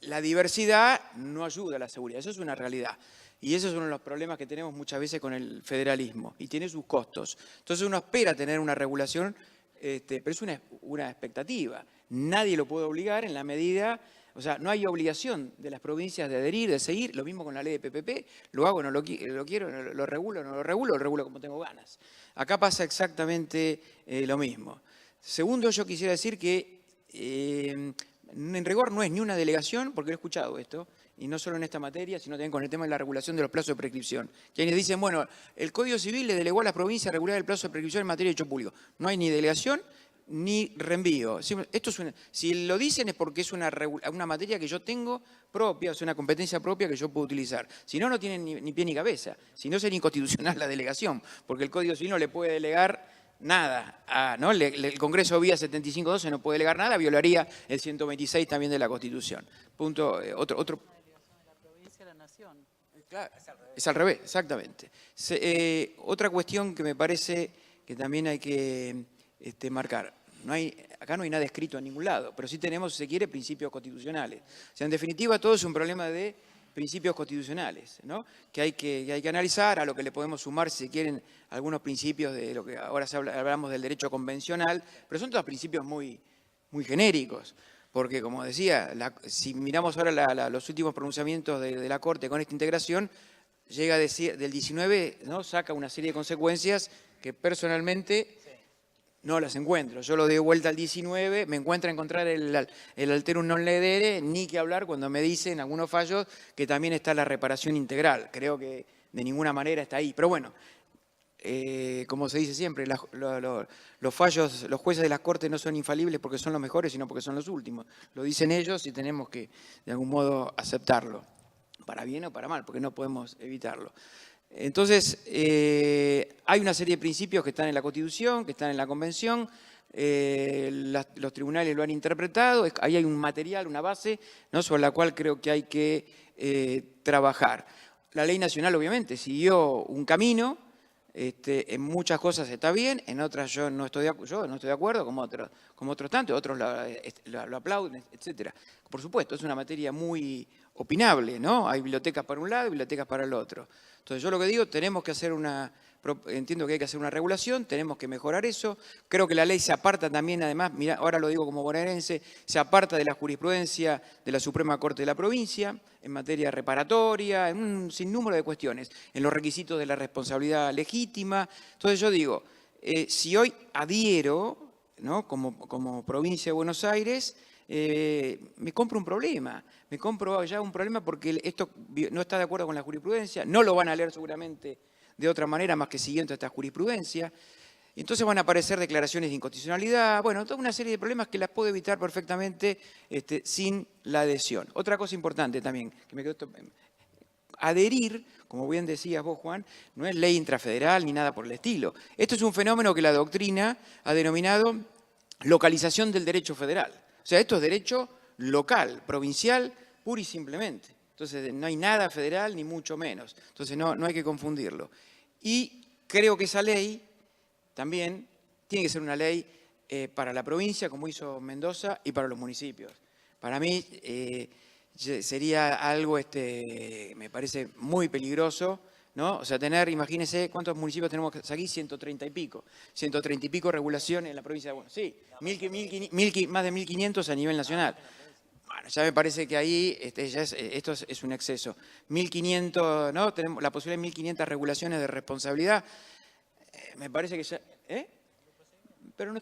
S4: La diversidad no ayuda a la seguridad, eso es una realidad. Y ese es uno de los problemas que tenemos muchas veces con el federalismo, y tiene sus costos. Entonces uno espera tener una regulación, pero es una expectativa. Nadie lo puede obligar en la medida, o sea, no hay obligación de las provincias de adherir, de seguir. Lo mismo con la ley de PPP, lo hago, no lo quiero, lo regulo, no lo regulo como tengo ganas. Acá pasa exactamente lo mismo. Segundo, yo quisiera decir que en rigor no es ni una delegación, porque he escuchado esto, y no solo en esta materia, sino también con el tema de la regulación de los plazos de prescripción. Quienes dicen, bueno, el Código Civil le delegó a las provincias a regular el plazo de prescripción en materia de hecho público. No hay ni delegación ni reenvío. Si lo dicen es porque es una materia que yo tengo propia, es una competencia propia que yo puedo utilizar. Si no, no tienen ni pie ni cabeza. Si no, sería inconstitucional la delegación, porque el Código Civil no le puede delegar nada, ¿no? El Congreso vía 7512 no puede delegar nada, violaría el 126 también de la Constitución. Punto, otro. Claro, es al revés, exactamente. Otra cuestión que me parece que también hay que marcar. Acá no hay nada escrito en ningún lado, pero sí tenemos, si se quiere, principios constitucionales. O sea, en definitiva, todo es un problema de principios constitucionales, ¿no?, que hay que analizar, a lo que le podemos sumar, si se quieren, algunos principios de lo que ahora hablamos del derecho convencional, pero son todos principios muy, muy genéricos. Porque, como decía, si miramos ahora los últimos pronunciamientos de la Corte con esta integración, llega a decir, del 19, ¿no?, saca una serie de consecuencias que personalmente no las encuentro. Yo lo doy vuelta al 19, me encuentro a encontrar el alterum non ledere, ni que hablar cuando me dicen algunos fallos que también está la reparación integral. Creo que de ninguna manera está ahí. Pero bueno, como se dice siempre, los fallos, los jueces de las Cortes no son infalibles porque son los mejores, sino porque son los últimos. Lo dicen ellos y tenemos que, de algún modo, aceptarlo. para bien o para mal, porque no podemos evitarlo. Entonces, hay una serie de principios que están en la Constitución, que están en la Convención, los tribunales lo han interpretado, ahí hay un material, una base, ¿no?, sobre la cual creo que hay que trabajar. La ley nacional, obviamente, siguió un camino, en muchas cosas está bien, en otras yo no estoy de acuerdo, como otros tantos, otros lo aplauden, etc. Por supuesto, es una materia muy opinable, ¿no? Hay bibliotecas para un lado y bibliotecas para el otro. Entonces, yo lo que digo, tenemos que hacer entiendo que hay que hacer una regulación, tenemos que mejorar eso. Creo que la ley se aparta también, además, mira, ahora lo digo como bonaerense, se aparta de la jurisprudencia de la Suprema Corte de la provincia en materia reparatoria, en un sinnúmero de cuestiones, en los requisitos de la responsabilidad legítima. Entonces yo digo, si hoy adhiero, ¿no?, como provincia de Buenos Aires, me compro un problema. Me compro ya un problema porque esto no está de acuerdo con la jurisprudencia, no lo van a leer seguramente de otra manera más que siguiendo esta jurisprudencia. Entonces van a aparecer declaraciones de inconstitucionalidad, bueno, toda una serie de problemas que las puedo evitar perfectamente sin la adhesión. Otra cosa importante también, que me quedó adherir, como bien decías vos, Juan, no es ley intrafederal ni nada por el estilo. Esto es un fenómeno que la doctrina ha denominado localización del derecho federal. O sea, esto es derecho local, provincial, pura y simplemente. Entonces, no hay nada federal, ni mucho menos. Entonces, no hay que confundirlo. Y creo que esa ley también tiene que ser una ley para la provincia, como hizo Mendoza, y para los municipios. Para mí sería algo, me parece muy peligroso, ¿no? O sea, imagínense cuántos municipios tenemos aquí, 130 y pico. 130 y pico regulaciones en la provincia de Buenos Aires. Sí, más de 1.500 a nivel nacional. Bueno, ya me parece que ahí esto es un exceso. 1.500, ¿no? Tenemos la posibilidad de 1.500 regulaciones de responsabilidad. Me parece que ya... Pero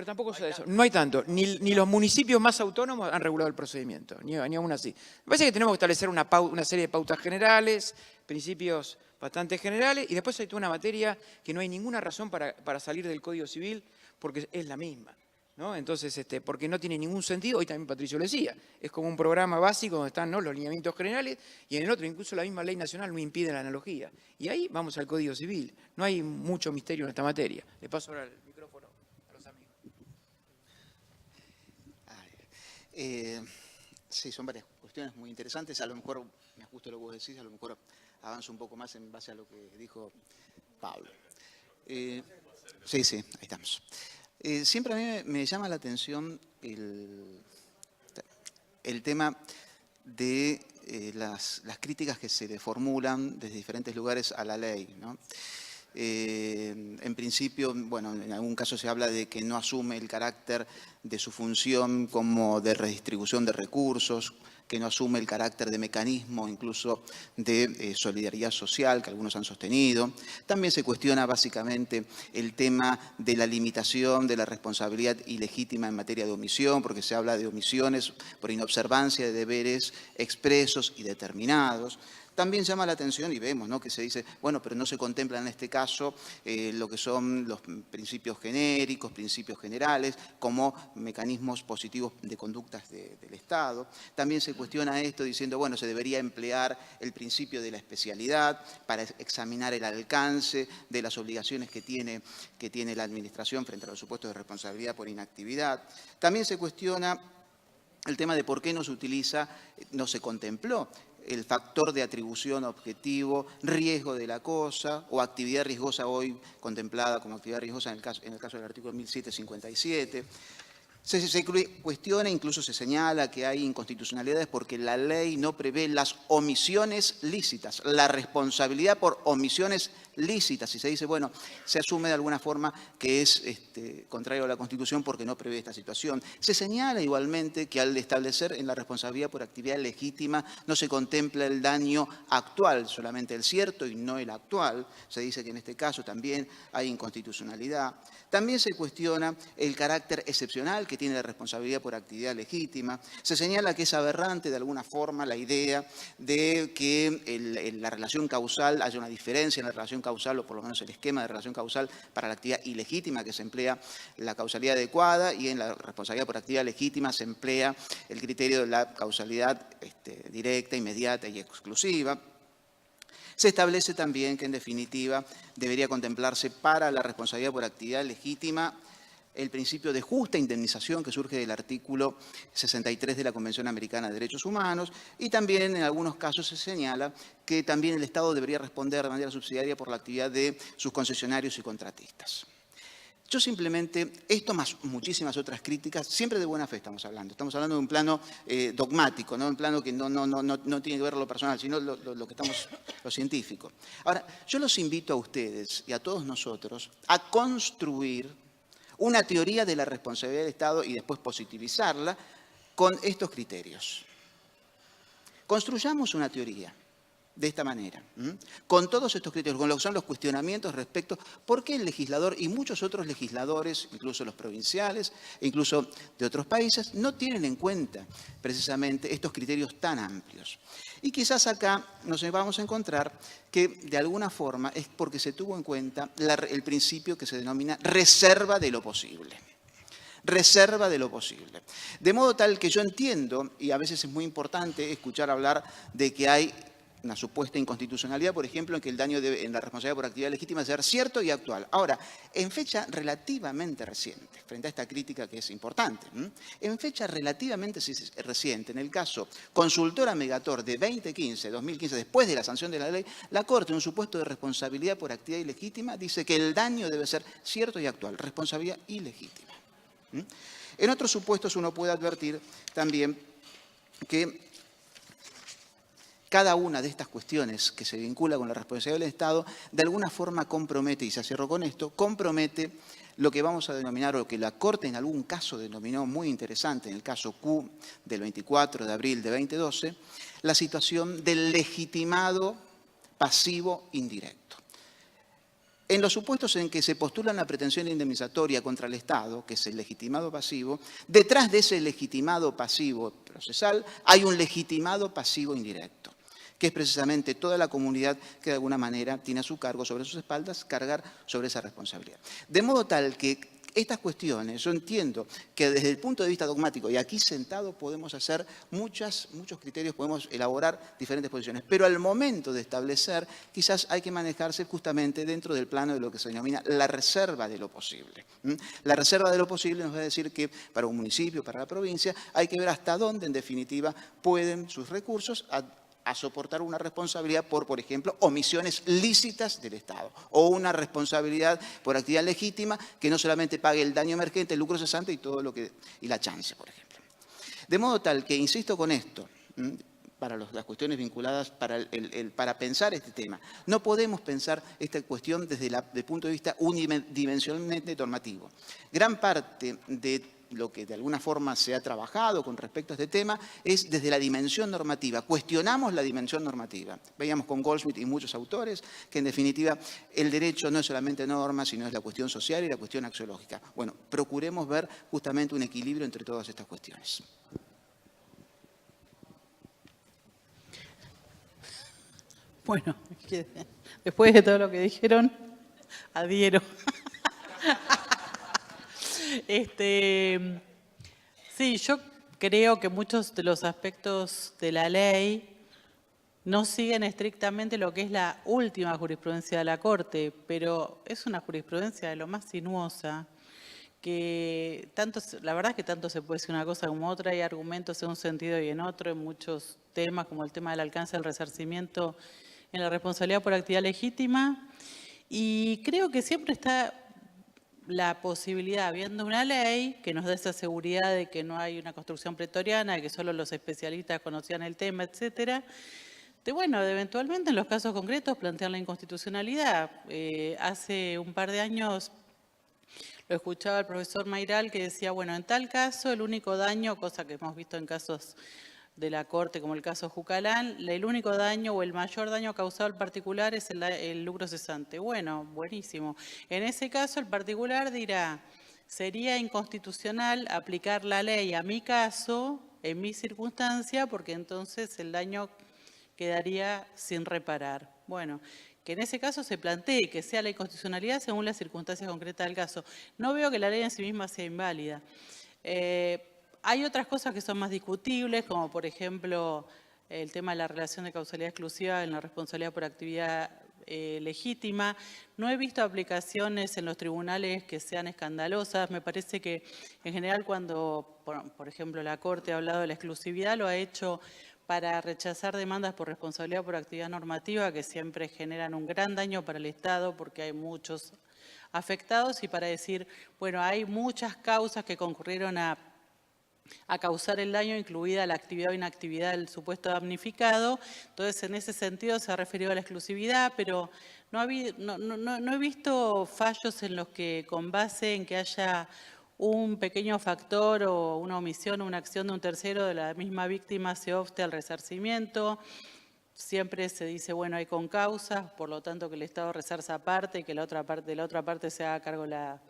S4: tampoco es eso. No hay tanto. Ni los municipios más autónomos han regulado el procedimiento, ni aún así. Me parece que tenemos que establecer una serie de pautas generales, principios bastante generales, y después hay toda una materia que no hay ninguna razón para salir del Código Civil, porque es la misma, ¿no? Entonces, porque no tiene ningún sentido, hoy también Patricio lo decía, es como un programa básico donde están, ¿no?, los lineamientos generales, y en el otro incluso la misma ley nacional no impide la analogía. Y ahí vamos al Código Civil. No hay mucho misterio en esta materia. Le paso ahora el micrófono a los amigos.
S5: Sí, son varias cuestiones muy interesantes. A lo mejor, me ajusto a lo que vos decís, a lo mejor avanzo un poco más en base a lo que dijo Pablo. Sí, ahí estamos. Siempre a mí me llama la atención el tema de las críticas que se le formulan desde diferentes lugares a la ley, ¿no? En principio, bueno, en algún caso se habla de que no asume el carácter de su función como de redistribución de recursos, que no asume el carácter de mecanismo incluso de solidaridad social que algunos han sostenido. También se cuestiona básicamente el tema de la limitación de la responsabilidad ilegítima en materia de omisión, porque se habla de omisiones por inobservancia de deberes expresos y determinados. También llama la atención y vemos, ¿no?, que se dice, bueno, pero no se contempla en este caso lo que son los principios genéricos, principios generales, como mecanismos positivos de conductas del Estado. También se cuestiona esto diciendo, bueno, se debería emplear el principio de la especialidad para examinar el alcance de las obligaciones que tiene la Administración frente a los supuestos de responsabilidad por inactividad. También se cuestiona el tema de por qué no se contempló el factor de atribución objetivo, riesgo de la cosa o actividad riesgosa hoy contemplada como actividad riesgosa en el caso del artículo 1757. Se cuestiona, incluso se señala que hay inconstitucionalidades porque la ley no prevé las omisiones lícitas, la responsabilidad por omisiones lícitas. Y se dice, bueno, se asume de alguna forma que es contrario a la Constitución porque no prevé esta situación. Se señala igualmente que al establecer en la responsabilidad por actividad legítima no se contempla el daño actual, solamente el cierto y no el actual. Se dice que en este caso también hay inconstitucionalidad. También se cuestiona el carácter excepcional que tiene la responsabilidad por actividad legítima. Se señala que es aberrante de alguna forma la idea de que en la relación causal haya una diferencia en la relación causal, o por lo menos el esquema de relación causal para la actividad ilegítima, que se emplea la causalidad adecuada, y en la responsabilidad por actividad legítima se emplea el criterio de la causalidad directa, inmediata y exclusiva. Se establece también que, en definitiva, debería contemplarse para la responsabilidad por actividad legítima el principio de justa indemnización que surge del artículo 63 de la Convención Americana de Derechos Humanos, y también en algunos casos se señala que también el Estado debería responder de manera subsidiaria por la actividad de sus concesionarios y contratistas. Yo simplemente, esto más muchísimas otras críticas, siempre de buena fe estamos hablando de un plano dogmático, ¿no? Un plano que no tiene que ver lo personal, sino lo que estamos, lo científico. Ahora, yo los invito a ustedes y a todos nosotros a construir una teoría de la responsabilidad del Estado y después positivizarla con estos criterios. Construyamos una teoría de esta manera, con todos estos criterios, con lo que son los cuestionamientos respecto por qué el legislador y muchos otros legisladores, incluso los provinciales, incluso de otros países, no tienen en cuenta precisamente estos criterios tan amplios. Y quizás acá nos vamos a encontrar que de alguna forma es porque se tuvo en cuenta el principio que se denomina reserva de lo posible. Reserva de lo posible. De modo tal que yo entiendo, y a veces es muy importante escuchar hablar de que hay una supuesta inconstitucionalidad, por ejemplo, en que el daño en la responsabilidad por actividad legítima debe ser cierto y actual. Ahora, en fecha relativamente reciente, frente a esta crítica que es importante, en fecha relativamente reciente, en el caso Consultora Megator de 2015, después de la sanción de la ley, la Corte, en un supuesto de responsabilidad por actividad ilegítima, dice que el daño debe ser cierto y actual, responsabilidad ilegítima. En otros supuestos uno puede advertir también que cada una de estas cuestiones que se vincula con la responsabilidad del Estado, de alguna forma compromete, y se cierro con esto, compromete lo que vamos a denominar, o que la Corte en algún caso denominó muy interesante, en el caso Q del 24 de abril de 2012, la situación del legitimado pasivo indirecto. En los supuestos en que se postula una pretensión indemnizatoria contra el Estado, que es el legitimado pasivo, detrás de ese legitimado pasivo procesal hay un legitimado pasivo indirecto, que es precisamente toda la comunidad que de alguna manera tiene a su cargo, sobre sus espaldas, cargar sobre esa responsabilidad. De modo tal que estas cuestiones, yo entiendo que desde el punto de vista dogmático, y aquí sentado podemos hacer muchos criterios, podemos elaborar diferentes posiciones, pero al momento de establecer, quizás hay que manejarse justamente dentro del plano de lo que se denomina la reserva de lo posible. La reserva de lo posible nos va a decir que para un municipio, para la provincia, hay que ver hasta dónde, en definitiva, pueden sus recursos a soportar una responsabilidad por ejemplo, omisiones lícitas del Estado, o una responsabilidad por actividad legítima que no solamente pague el daño emergente, el lucro cesante y la chance, por ejemplo. De modo tal que, insisto con esto, para las cuestiones vinculadas, para pensar este tema, no podemos pensar esta cuestión desde el punto de vista unidimensionalmente normativo. Gran parte de lo que de alguna forma se ha trabajado con respecto a este tema es desde la dimensión normativa. Cuestionamos la dimensión normativa. Veíamos con Goldsmith y muchos autores que, en definitiva, el derecho no es solamente norma, sino es la cuestión social y la cuestión axiológica. Bueno, procuremos ver justamente un equilibrio entre todas estas cuestiones.
S3: Bueno, después de todo lo que dijeron, adhiero. Sí, yo creo que muchos de los aspectos de la ley no siguen estrictamente lo que es la última jurisprudencia de la Corte, pero es una jurisprudencia de lo más sinuosa, que la verdad es que tanto se puede decir una cosa como otra, hay argumentos en un sentido y en otro, en muchos temas, como el tema del alcance del resarcimiento en la responsabilidad por actividad legítima, y creo que siempre está la posibilidad, viendo una ley que nos da esa seguridad de que no hay una construcción pretoriana, de que solo los especialistas conocían el tema, etcétera, de eventualmente en los casos concretos plantear la inconstitucionalidad. Hace un par de años lo escuchaba el profesor Mayral que decía, bueno, en tal caso el único daño, cosa que hemos visto en casos de la Corte, como el caso Jucalán, el único daño o el mayor daño causado al particular es el lucro cesante. Bueno, buenísimo. En ese caso, el particular dirá, sería inconstitucional aplicar la ley a mi caso, en mi circunstancia, porque entonces el daño quedaría sin reparar. Bueno, que en ese caso se plantee que sea la inconstitucionalidad según las circunstancias concretas del caso. No veo que la ley en sí misma sea inválida. Hay otras cosas que son más discutibles, como por ejemplo el tema de la relación de causalidad exclusiva en la responsabilidad por actividad legítima. No he visto aplicaciones en los tribunales que sean escandalosas. Me parece que en general cuando, por ejemplo, la Corte ha hablado de la exclusividad, lo ha hecho para rechazar demandas por responsabilidad por actividad normativa que siempre generan un gran daño para el Estado porque hay muchos afectados y para decir, bueno, hay muchas causas que concurrieron a causar el daño, incluida la actividad o inactividad del supuesto damnificado. Entonces, en ese sentido se ha referido a la exclusividad, pero no he visto fallos en los que, con base en que haya un pequeño factor o una omisión o una acción de un tercero de la misma víctima, se opte al resarcimiento. Siempre se dice, bueno, hay concausas, por lo tanto que el Estado resarza aparte y que de la otra parte se haga cargo la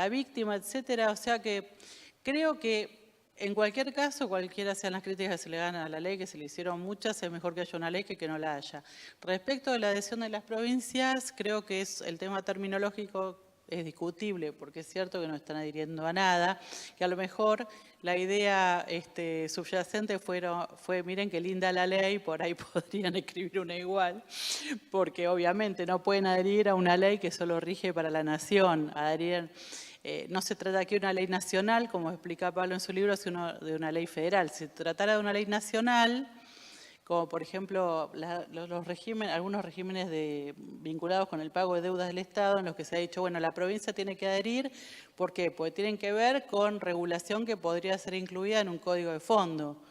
S3: víctima, etcétera. O sea que creo que en cualquier caso, cualquiera sean las críticas que se le ganan a la ley, que se le hicieron muchas, es mejor que haya una ley que no la haya. Respecto de la adhesión de las provincias, creo que el tema terminológico es discutible, porque es cierto que no están adhiriendo a nada, que a lo mejor la idea subyacente fue, miren qué linda la ley, por ahí podrían escribir una igual, porque obviamente no pueden adherir a una ley que solo rige para la nación, no se trata aquí de una ley nacional, como explica Pablo en su libro, sino de una ley federal. Si se tratara de una ley nacional, como por ejemplo algunos regímenes vinculados con el pago de deudas del Estado, en los que se ha dicho, bueno, la provincia tiene que adherir, ¿por qué? Porque tienen que ver con regulación que podría ser incluida en un código de fondo.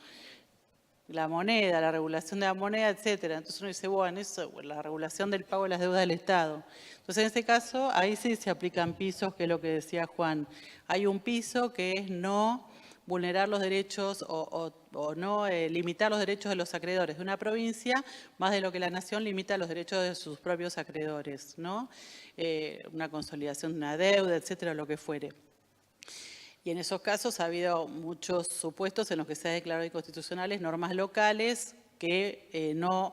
S3: La moneda, la regulación de la moneda, etcétera. Entonces uno dice, bueno, la regulación del pago de las deudas del Estado. Entonces en este caso, ahí sí se aplican pisos, que es lo que decía Juan. Hay un piso que es no vulnerar los derechos o no limitar los derechos de los acreedores de una provincia, más de lo que la nación limita los derechos de sus propios acreedores, ¿no? Una consolidación de una deuda, etcétera, lo que fuere. Y en esos casos ha habido muchos supuestos en los que se ha declarado inconstitucionales normas locales que no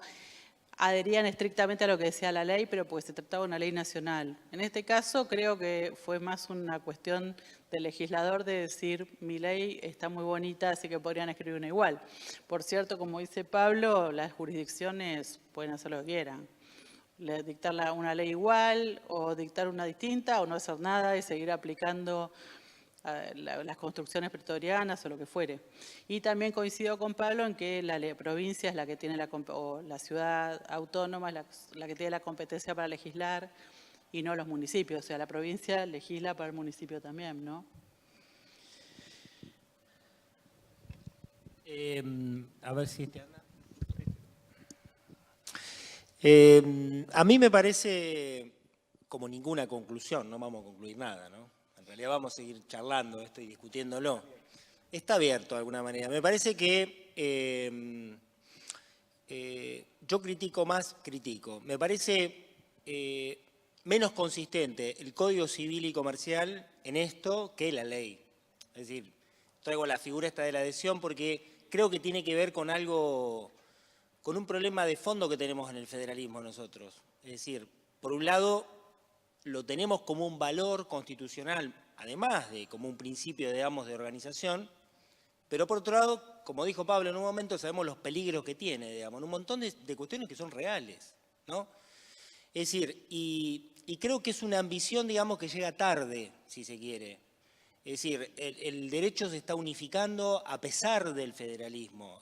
S3: adherían estrictamente a lo que decía la ley, pero porque se trataba de una ley nacional. En este caso creo que fue más una cuestión del legislador de decir, mi ley está muy bonita, así que podrían escribir una igual. Por cierto, como dice Pablo, las jurisdicciones pueden hacer lo que quieran. Dictar una ley igual o dictar una distinta o no hacer nada y seguir aplicando las construcciones pretorianas o lo que fuere. Y también coincido con Pablo en que la provincia es la que tiene o la ciudad autónoma es la que tiene la competencia para legislar y no los municipios. O sea, la provincia legisla para el municipio también, ¿no?
S2: A ver si te anda. A mí me parece como ninguna conclusión, no vamos a concluir nada, ¿no? En realidad vamos a seguir charlando esto y discutiéndolo. Está abierto de alguna manera. Me parece que yo critico. Me parece menos consistente el Código Civil y Comercial en esto que la ley. Es decir, traigo la figura esta de la adhesión porque creo que tiene que ver con algo, con un problema de fondo que tenemos en el federalismo nosotros. Es decir, por un lado, lo tenemos como un valor constitucional, además de como un principio, digamos, de organización, pero por otro lado, como dijo Pablo en un momento, sabemos los peligros que tiene, digamos, un montón de cuestiones que son reales, ¿no? Es decir, y creo que es una ambición, digamos, que llega tarde, si se quiere. Es decir, el derecho se está unificando a pesar del federalismo.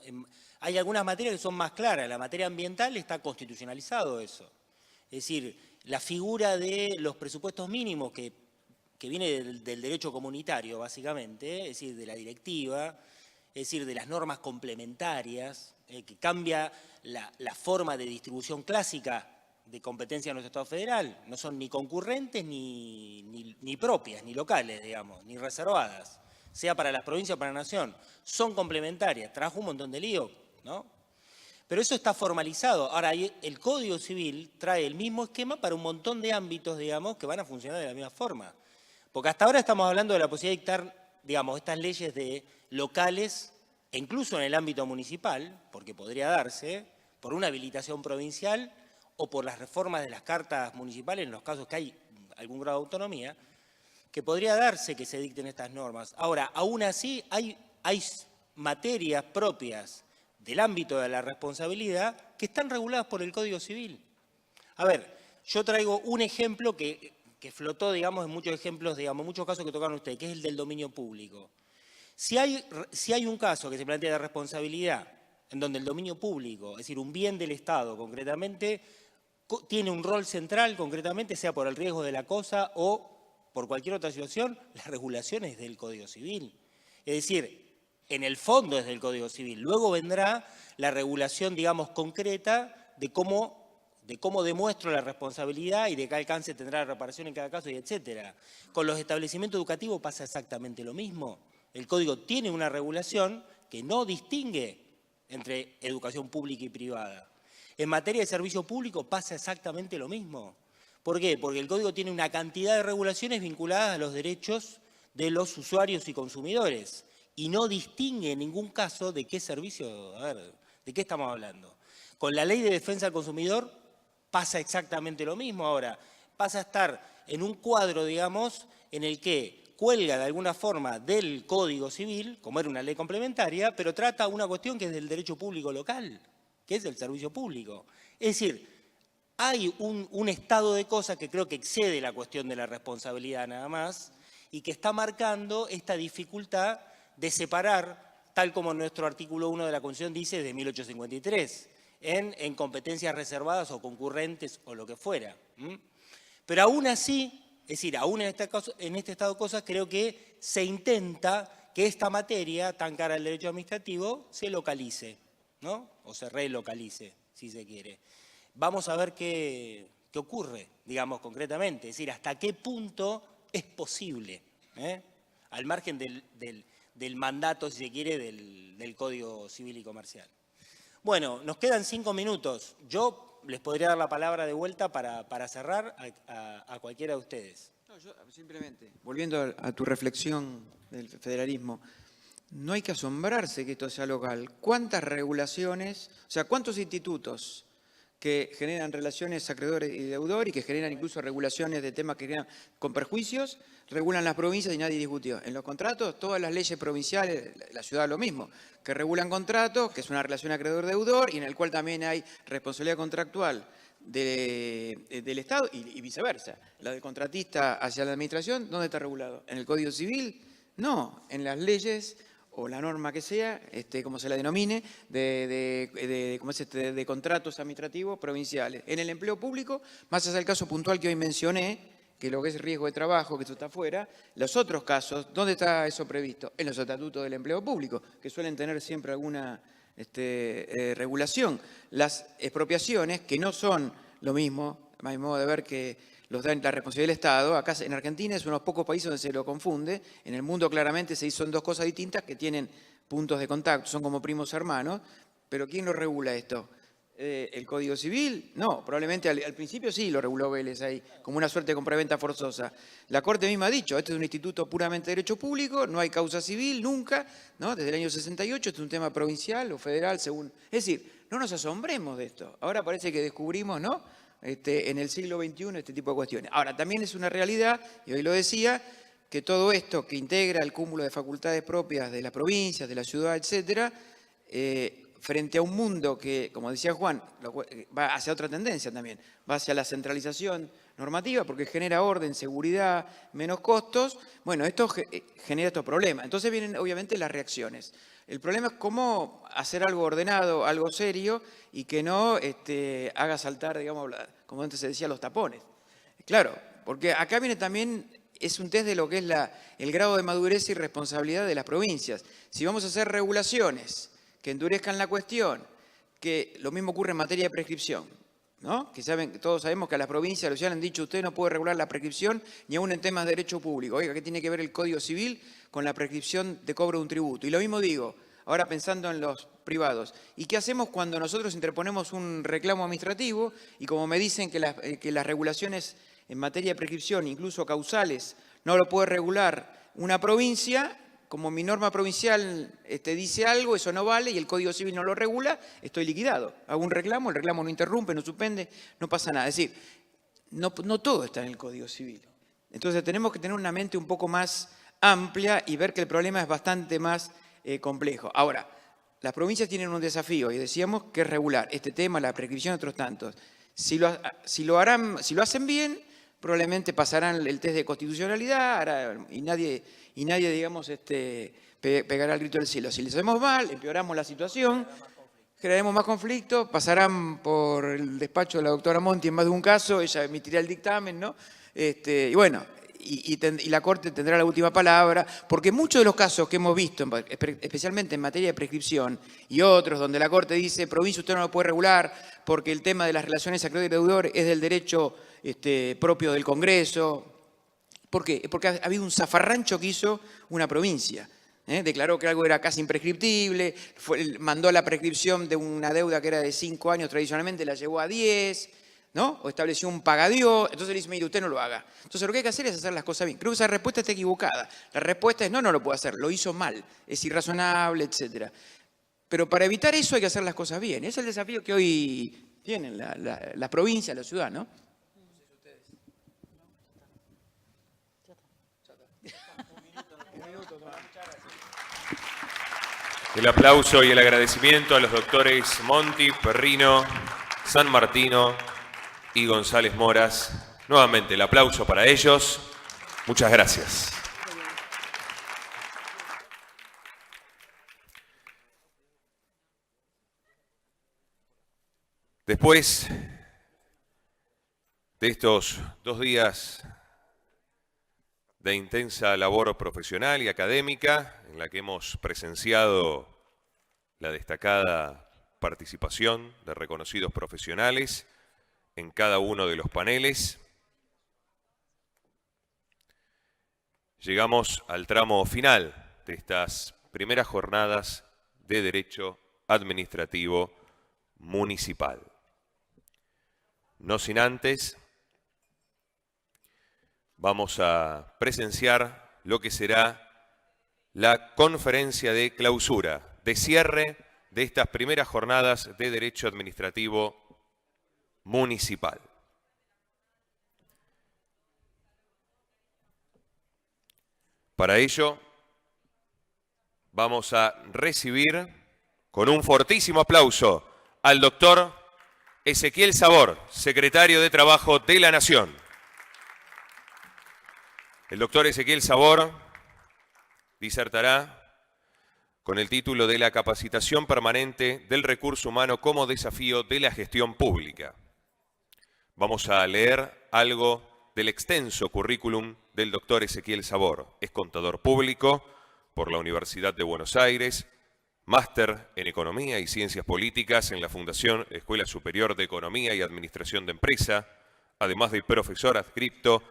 S2: Hay algunas materias que son más claras, la materia ambiental está constitucionalizado eso. Es decir, la figura de los presupuestos mínimos que viene del derecho comunitario, básicamente, es decir, de la directiva, es decir, de las normas complementarias, que cambia la forma de distribución clásica de competencia en nuestro Estado federal. No son ni concurrentes ni propias, ni locales, digamos, ni reservadas, sea para las provincias o para la nación. Son complementarias. Trajo un montón de lío, ¿no? Pero eso está formalizado. Ahora, el Código Civil trae el mismo esquema para un montón de ámbitos, digamos, que van a funcionar de la misma forma. Porque hasta ahora estamos hablando de la posibilidad de dictar, digamos, estas leyes de locales, e incluso en el ámbito municipal, porque podría darse, por una habilitación provincial o por las reformas de las cartas municipales, en los casos que hay algún grado de autonomía, que podría darse que se dicten estas normas. Ahora, aún así, hay materias propias del ámbito de la responsabilidad que están reguladas por el Código Civil. A ver, yo traigo un ejemplo que flotó, digamos, en muchos ejemplos, digamos, muchos casos que tocaron ustedes, que es el del dominio público. Si hay un caso que se plantea de responsabilidad en donde el dominio público, es decir, un bien del Estado concretamente, tiene un rol central concretamente, sea por el riesgo de la cosa o por cualquier otra situación, la regulación es del Código Civil. Es decir, en el fondo es del Código Civil. Luego vendrá la regulación, digamos, concreta de cómo demuestro la responsabilidad y de qué alcance tendrá la reparación en cada caso, y etcétera. Con los establecimientos educativos pasa exactamente lo mismo. El Código tiene una regulación que no distingue entre educación pública y privada. En materia de servicio público pasa exactamente lo mismo. ¿Por qué? Porque el Código tiene una cantidad de regulaciones vinculadas a los derechos de los usuarios y consumidores y no distingue en ningún caso de qué servicio, a ver, de qué estamos hablando. Con la Ley de Defensa del Consumidor pasa exactamente lo mismo. Ahora, pasa a estar en un cuadro, digamos, en el que cuelga de alguna forma del Código Civil, como era una ley complementaria, pero trata una cuestión que es del derecho público local, que es el servicio público. Es decir, hay un estado de cosas que creo que excede la cuestión de la responsabilidad nada más y que está marcando esta dificultad de separar, tal como nuestro artículo 1 de la Constitución dice de 1853, en competencias reservadas o concurrentes o lo que fuera. Pero aún así, es decir, aún en este estado de cosas, creo que se intenta que esta materia, tan cara al derecho administrativo, se localice, ¿no? O se relocalice, si se quiere. Vamos a ver qué ocurre, digamos, concretamente. Es decir, hasta qué punto es posible, al margen del mandato, si se quiere, del Código Civil y Comercial. Bueno, nos quedan 5 minutos. Yo les podría dar la palabra de vuelta para cerrar a cualquiera de ustedes.
S4: No, yo simplemente, volviendo a tu reflexión del federalismo, no hay que asombrarse que esto sea local. ¿Cuántas regulaciones, o sea, cuántos institutos que generan relaciones acreedor y deudor y que generan incluso regulaciones de temas que generan con perjuicios, regulan las provincias y nadie discutió? En los contratos, todas las leyes provinciales, la ciudad lo mismo, que regulan contratos, que es una relación acreedor-deudor y en el cual también hay responsabilidad contractual del Estado y viceversa. La del contratista hacia la administración, ¿dónde está regulado? ¿En el Código Civil? No, en las leyes o la norma que sea, como se la denomine, de contratos administrativos provinciales. En el empleo público, más allá del caso puntual que hoy mencioné, que lo que es riesgo de trabajo, que eso está afuera, los otros casos, ¿dónde está eso previsto? En los estatutos del empleo público, que suelen tener siempre alguna regulación. Las expropiaciones, que no son lo mismo, a mi modo de ver, que los da la responsabilidad del Estado. Acá en Argentina es uno de los pocos países donde se lo confunde. En el mundo claramente son dos cosas distintas que tienen puntos de contacto, son como primos hermanos. Pero ¿quién lo regula esto? ¿El Código Civil? No, probablemente al principio sí lo reguló Vélez ahí, como una suerte de compraventa forzosa. La Corte misma ha dicho, este es un instituto puramente de derecho público, no hay causa civil nunca, ¿no? Desde el año 68, este es un tema provincial o federal, según... Es decir, no nos asombremos de esto. Ahora parece que descubrimos, ¿no?, en el siglo XXI este tipo de cuestiones. Ahora, también es una realidad, y hoy lo decía, que todo esto que integra el cúmulo de facultades propias de las provincias, de la ciudad, etcétera, frente a un mundo que, como decía Juan, va hacia otra tendencia también, va hacia la centralización normativa porque genera orden, seguridad, menos costos. Bueno, esto genera estos problemas. Entonces vienen obviamente las reacciones. El problema es cómo hacer algo ordenado, algo serio y que no haga saltar, digamos, como antes se decía, los tapones. Claro, porque acá viene también, es un test de lo que es el grado de madurez y responsabilidad de las provincias. Si vamos a hacer regulaciones que endurezcan la cuestión, que lo mismo ocurre en materia de prescripción, ¿no? Que todos sabemos que a las provincias los han dicho, usted no puede regular la prescripción ni aún en temas de derecho público. Oiga, ¿qué tiene que ver el Código Civil con la prescripción de cobro de un tributo? Y lo mismo digo, ahora pensando en los privados. ¿Y qué hacemos cuando nosotros interponemos un reclamo administrativo y como me dicen que las regulaciones en materia de prescripción, incluso causales, no lo puede regular una provincia? como mi norma provincial dice algo, eso no vale y el Código Civil no lo regula, estoy liquidado. Hago un reclamo, el reclamo no interrumpe, no suspende, no pasa nada. Es decir, no todo está en el Código Civil. Entonces tenemos que tener una mente un poco más amplia y ver que el problema es bastante más complejo. Ahora, las provincias tienen un desafío y decíamos que es regular este tema, la prescripción, otros tantos. Si lo hacen bien, probablemente pasarán el test de constitucionalidad y nadie digamos, pegará el grito del cielo. Si lo hacemos mal, empeoramos la situación, generaremos más conflicto, pasarán por el despacho de la doctora Monti en más de un caso, ella emitirá el dictamen, ¿no? Y bueno, y la Corte tendrá la última palabra, porque muchos de los casos que hemos visto, especialmente en materia de prescripción y otros, donde la Corte dice, provincia usted no lo puede regular porque el tema de las relaciones acreedor y deudor es del derecho propio del Congreso. ¿Por qué? Porque ha habido un zafarrancho que hizo una provincia. Declaró que algo era casi imprescriptible, mandó la prescripción de una deuda que era de 5 años tradicionalmente, la llevó a 10, ¿no? O estableció un pagadiós, entonces le dice, mire, usted no lo haga. Entonces lo que hay que hacer es hacer las cosas bien. Creo que esa respuesta está equivocada. La respuesta es, no lo puedo hacer, lo hizo mal, es irrazonable, etc. Pero para evitar eso hay que hacer las cosas bien. Ese es el desafío que hoy tienen la provincia, la ciudad, ¿no?
S1: El aplauso y el agradecimiento a los doctores Monti, Perrino, San Martino y González Moras. Nuevamente el aplauso para ellos. Muchas gracias. Después de estos 2 días de intensa labor profesional y académica, en la que hemos presenciado la destacada participación de reconocidos profesionales en cada uno de los paneles, llegamos al tramo final de estas primeras jornadas de Derecho Administrativo Municipal. No sin antes, vamos a presenciar lo que será la conferencia de clausura, de cierre de estas primeras jornadas de Derecho Administrativo Municipal. Para ello, vamos a recibir con un fortísimo aplauso al doctor Ezequiel Sabor, secretario de Trabajo de la Nación. El doctor Ezequiel Sabor disertará con el título de la capacitación permanente del recurso humano como desafío de la gestión pública. Vamos a leer algo del extenso currículum del doctor Ezequiel Sabor. Es contador público por la Universidad de Buenos Aires, máster en Economía y Ciencias Políticas en la Fundación Escuela Superior de Economía y Administración de Empresa, además de profesor adscripto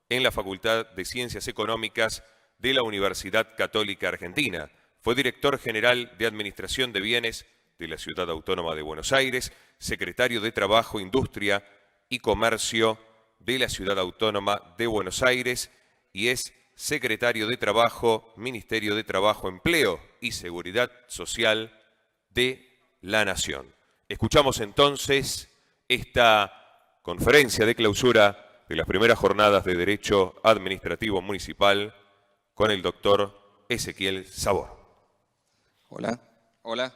S1: en la Facultad de Ciencias Económicas de la Universidad Católica Argentina. Fue director general de Administración de Bienes de la Ciudad Autónoma de Buenos Aires, secretario de Trabajo, Industria y Comercio de la Ciudad Autónoma de Buenos Aires y es secretario de Trabajo, Ministerio de Trabajo, Empleo y Seguridad Social de la Nación. Escuchamos entonces esta conferencia de clausura de las primeras jornadas de Derecho Administrativo Municipal con el doctor Ezequiel Sabor.
S6: Hola.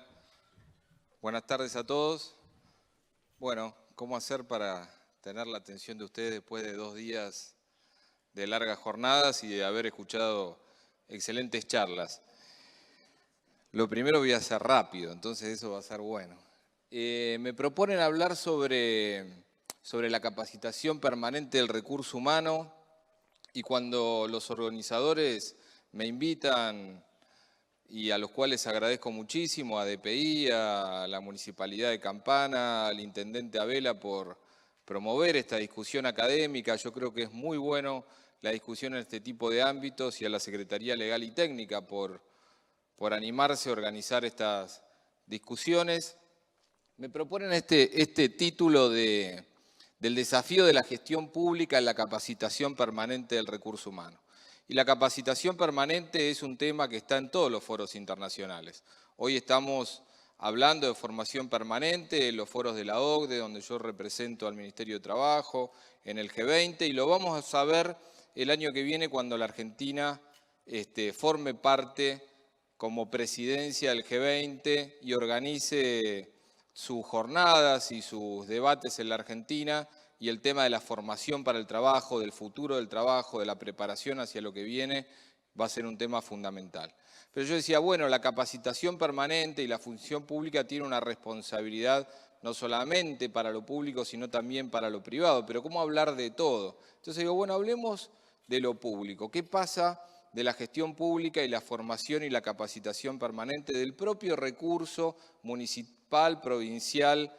S6: Buenas tardes a todos. Bueno, ¿cómo hacer para tener la atención de ustedes después de 2 días de largas jornadas y de haber escuchado excelentes charlas? Lo primero voy a hacer rápido, entonces eso va a ser bueno. Me proponen hablar sobre la capacitación permanente del recurso humano y cuando los organizadores me invitan y a los cuales agradezco muchísimo, a DPI, a la Municipalidad de Campana, al Intendente Abela por promover esta discusión académica. Yo creo que es muy bueno la discusión en este tipo de ámbitos y a la Secretaría Legal y Técnica por animarse a organizar estas discusiones. Me proponen este título del desafío de la gestión pública en la capacitación permanente del recurso humano. Y la capacitación permanente es un tema que está en todos los foros internacionales. Hoy estamos hablando de formación permanente en los foros de la OCDE, donde yo represento al Ministerio de Trabajo, en el G20, y lo vamos a ver el año que viene cuando la Argentina forme parte como presidencia del G20 y organice sus jornadas y sus debates en la Argentina, y el tema de la formación para el trabajo, del futuro del trabajo, de la preparación hacia lo que viene, va a ser un tema fundamental. Pero yo decía, bueno, la capacitación permanente y la función pública tiene una responsabilidad no solamente para lo público, sino también para lo privado. Pero ¿cómo hablar de todo? Entonces digo, bueno, hablemos de lo público. ¿Qué pasa de la gestión pública y la formación y la capacitación permanente del propio recurso municipal, provincial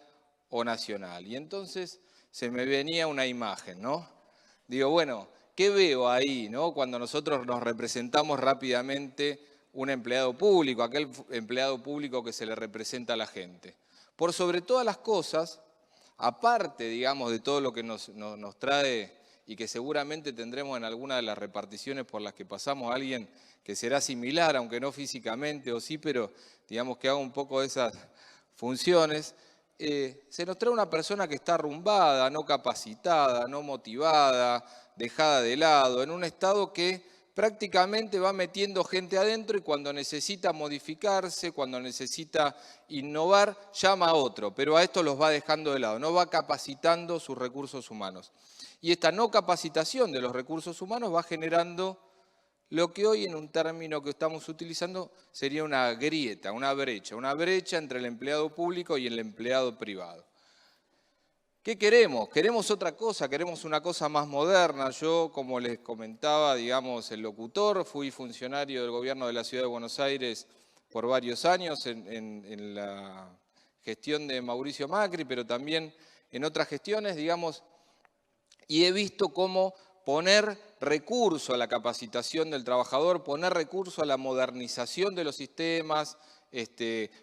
S6: o nacional? Y entonces se me venía una imagen, ¿no? Digo, bueno, ¿qué veo ahí, no? Cuando nosotros nos representamos rápidamente un empleado público, aquel empleado público que se le representa a la gente. Por sobre todas las cosas, aparte, digamos, de todo lo que nos trae y que seguramente tendremos en alguna de las reparticiones por las que pasamos, alguien que será similar, aunque no físicamente o sí, pero digamos que haga un poco de esas funciones, se nos trae una persona que está arrumbada, no capacitada, no motivada, dejada de lado, en un estado que prácticamente va metiendo gente adentro y cuando necesita modificarse, cuando necesita innovar, llama a otro, pero a esto los va dejando de lado, no va capacitando sus recursos humanos. Y esta no capacitación de los recursos humanos va generando lo que hoy en un término que estamos utilizando sería una grieta, una brecha entre el empleado público y el empleado privado. ¿Qué queremos? Queremos otra cosa, queremos una cosa más moderna. Yo, como les comentaba, digamos, el locutor, fui funcionario del gobierno de la Ciudad de Buenos Aires por varios años en la gestión de Mauricio Macri, pero también en otras gestiones, digamos, y he visto cómo poner recurso a la capacitación del trabajador, poner recurso a la modernización de los sistemas,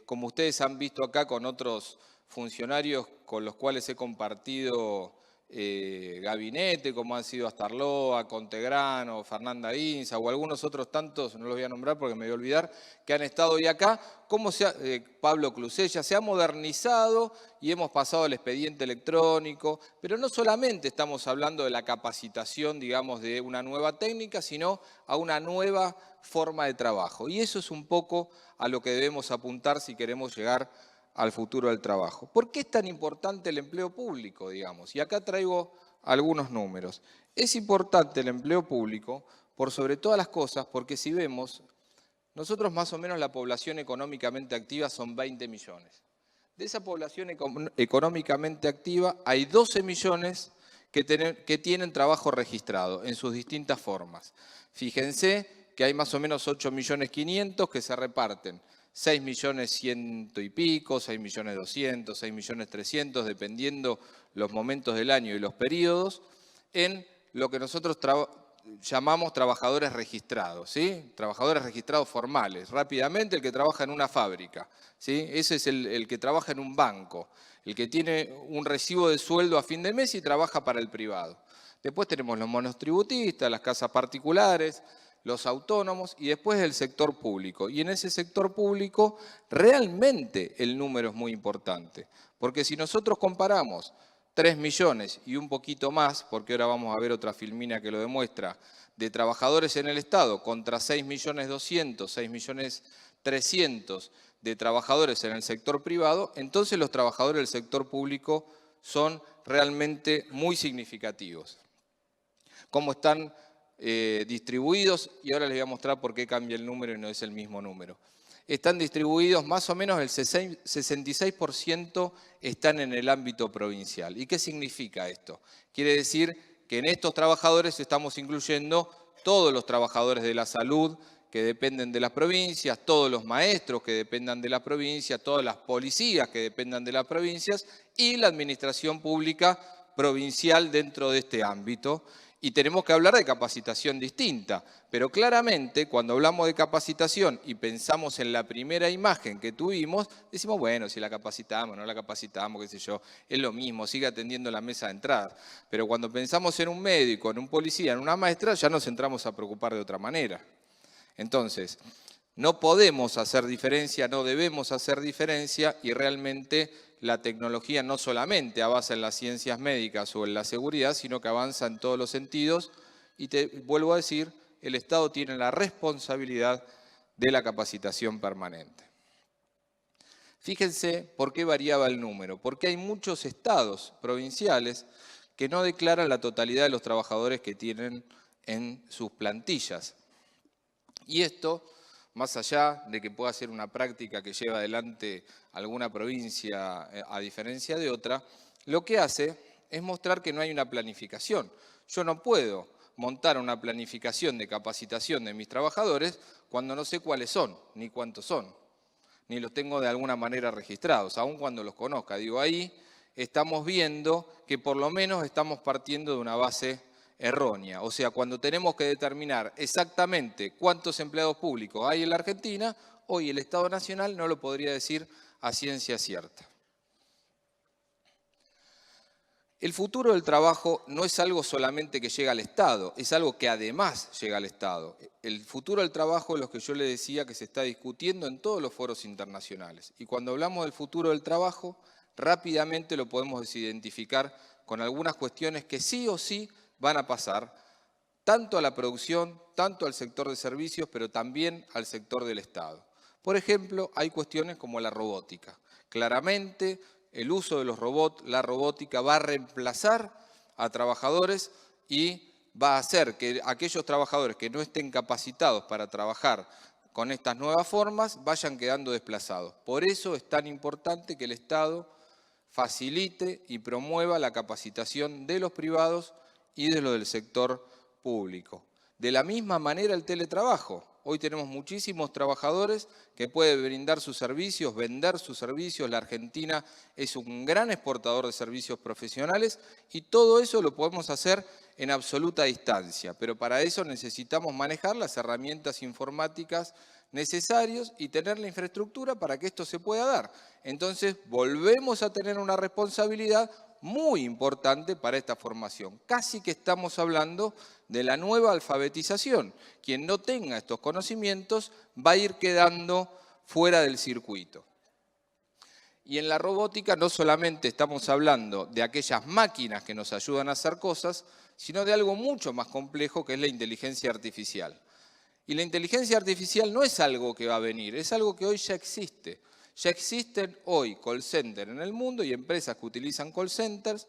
S6: como ustedes han visto acá con otros funcionarios con los cuales he compartido gabinete, como han sido Astarloa, Contegrano, Fernanda Inza o algunos otros tantos, no los voy a nombrar porque me voy a olvidar, que han estado hoy acá, cómo Pablo Clusella, se ha modernizado y hemos pasado al expediente electrónico, pero no solamente estamos hablando de la capacitación, digamos, de una nueva técnica, sino a una nueva forma de trabajo. Y eso es un poco a lo que debemos apuntar si queremos llegar al futuro del trabajo. ¿Por qué es tan importante el empleo público, digamos? Y acá traigo algunos números. Es importante el empleo público por sobre todas las cosas, porque si vemos, nosotros más o menos la población económicamente activa son 20 millones. De esa población económicamente activa hay 12 millones que tienen trabajo registrado en sus distintas formas. Fíjense que hay más o menos 8.500.000 que se reparten. 6.100.000 y pico, 6.200.000, 6.300.000, dependiendo los momentos del año y los periodos, en lo que nosotros llamamos trabajadores registrados, ¿sí? Trabajadores registrados formales. Rápidamente, el que trabaja en una fábrica, ¿sí? Ese es el que trabaja en un banco, el que tiene un recibo de sueldo a fin de mes y trabaja para el privado. Después tenemos los monotributistas, las casas particulares, los autónomos y después el sector público. Y en ese sector público realmente el número es muy importante, porque si nosotros comparamos 3 millones y un poquito más, porque ahora vamos a ver otra filmina que lo demuestra, de trabajadores en el Estado contra 6.200.000, 6.300.000 de trabajadores en el sector privado, entonces los trabajadores del sector público son realmente muy significativos. ¿Cómo están distribuidos? Y ahora les voy a mostrar por qué cambia el número y no es el mismo número. Están distribuidos más o menos el 66% están en el ámbito provincial. ¿Y qué significa esto? Quiere decir que en estos trabajadores estamos incluyendo todos los trabajadores de la salud que dependen de las provincias, todos los maestros que dependan de las provincias, todas las policías que dependan de las provincias y la administración pública provincial dentro de este ámbito. Y tenemos que hablar de capacitación distinta, pero claramente cuando hablamos de capacitación y pensamos en la primera imagen que tuvimos, decimos, bueno, si la capacitamos, no la capacitamos, qué sé yo, es lo mismo, sigue atendiendo la mesa de entrada. Pero cuando pensamos en un médico, en un policía, en una maestra, ya nos entramos a preocupar de otra manera. Entonces, no podemos hacer diferencia, no debemos hacer diferencia y realmente la tecnología no solamente avanza en las ciencias médicas o en la seguridad, sino que avanza en todos los sentidos. Y te vuelvo a decir, el Estado tiene la responsabilidad de la capacitación permanente. Fíjense por qué variaba el número, porque hay muchos estados provinciales que no declaran la totalidad de los trabajadores que tienen en sus plantillas. Y esto, más allá de que pueda ser una práctica que lleva adelante alguna provincia a diferencia de otra, lo que hace es mostrar que no hay una planificación. Yo no puedo montar una planificación de capacitación de mis trabajadores cuando no sé cuáles son, ni cuántos son, ni los tengo de alguna manera registrados, aun cuando los conozca. Digo, ahí estamos viendo que por lo menos estamos partiendo de una base errónea. O sea, cuando tenemos que determinar exactamente cuántos empleados públicos hay en la Argentina, hoy el Estado Nacional no lo podría decir a ciencia cierta. El futuro del trabajo no es algo solamente que llega al Estado, es algo que además llega al Estado. El futuro del trabajo es lo que yo le decía que se está discutiendo en todos los foros internacionales. Y cuando hablamos del futuro del trabajo, rápidamente lo podemos identificar con algunas cuestiones que sí o sí van a pasar, tanto a la producción, tanto al sector de servicios, pero también al sector del Estado. Por ejemplo, hay cuestiones como la robótica. Claramente, el uso de los robots, la robótica va a reemplazar a trabajadores y va a hacer que aquellos trabajadores que no estén capacitados para trabajar con estas nuevas formas vayan quedando desplazados. Por eso es tan importante que el Estado facilite y promueva la capacitación de los privados y de lo del sector público. De la misma manera el teletrabajo. Hoy tenemos muchísimos trabajadores que pueden brindar sus servicios, vender sus servicios. La Argentina es un gran exportador de servicios profesionales y todo eso lo podemos hacer en absoluta distancia. Pero para eso necesitamos manejar las herramientas informáticas necesarias y tener la infraestructura para que esto se pueda dar. Entonces volvemos a tener una responsabilidad muy importante para esta formación. Casi que estamos hablando de la nueva alfabetización. Quien no tenga estos conocimientos va a ir quedando fuera del circuito. Y en la robótica no solamente estamos hablando de aquellas máquinas que nos ayudan a hacer cosas, sino de algo mucho más complejo que es la inteligencia artificial. Y la inteligencia artificial no es algo que va a venir, es algo que hoy ya existe. Ya existen hoy call centers en el mundo y empresas que utilizan call centers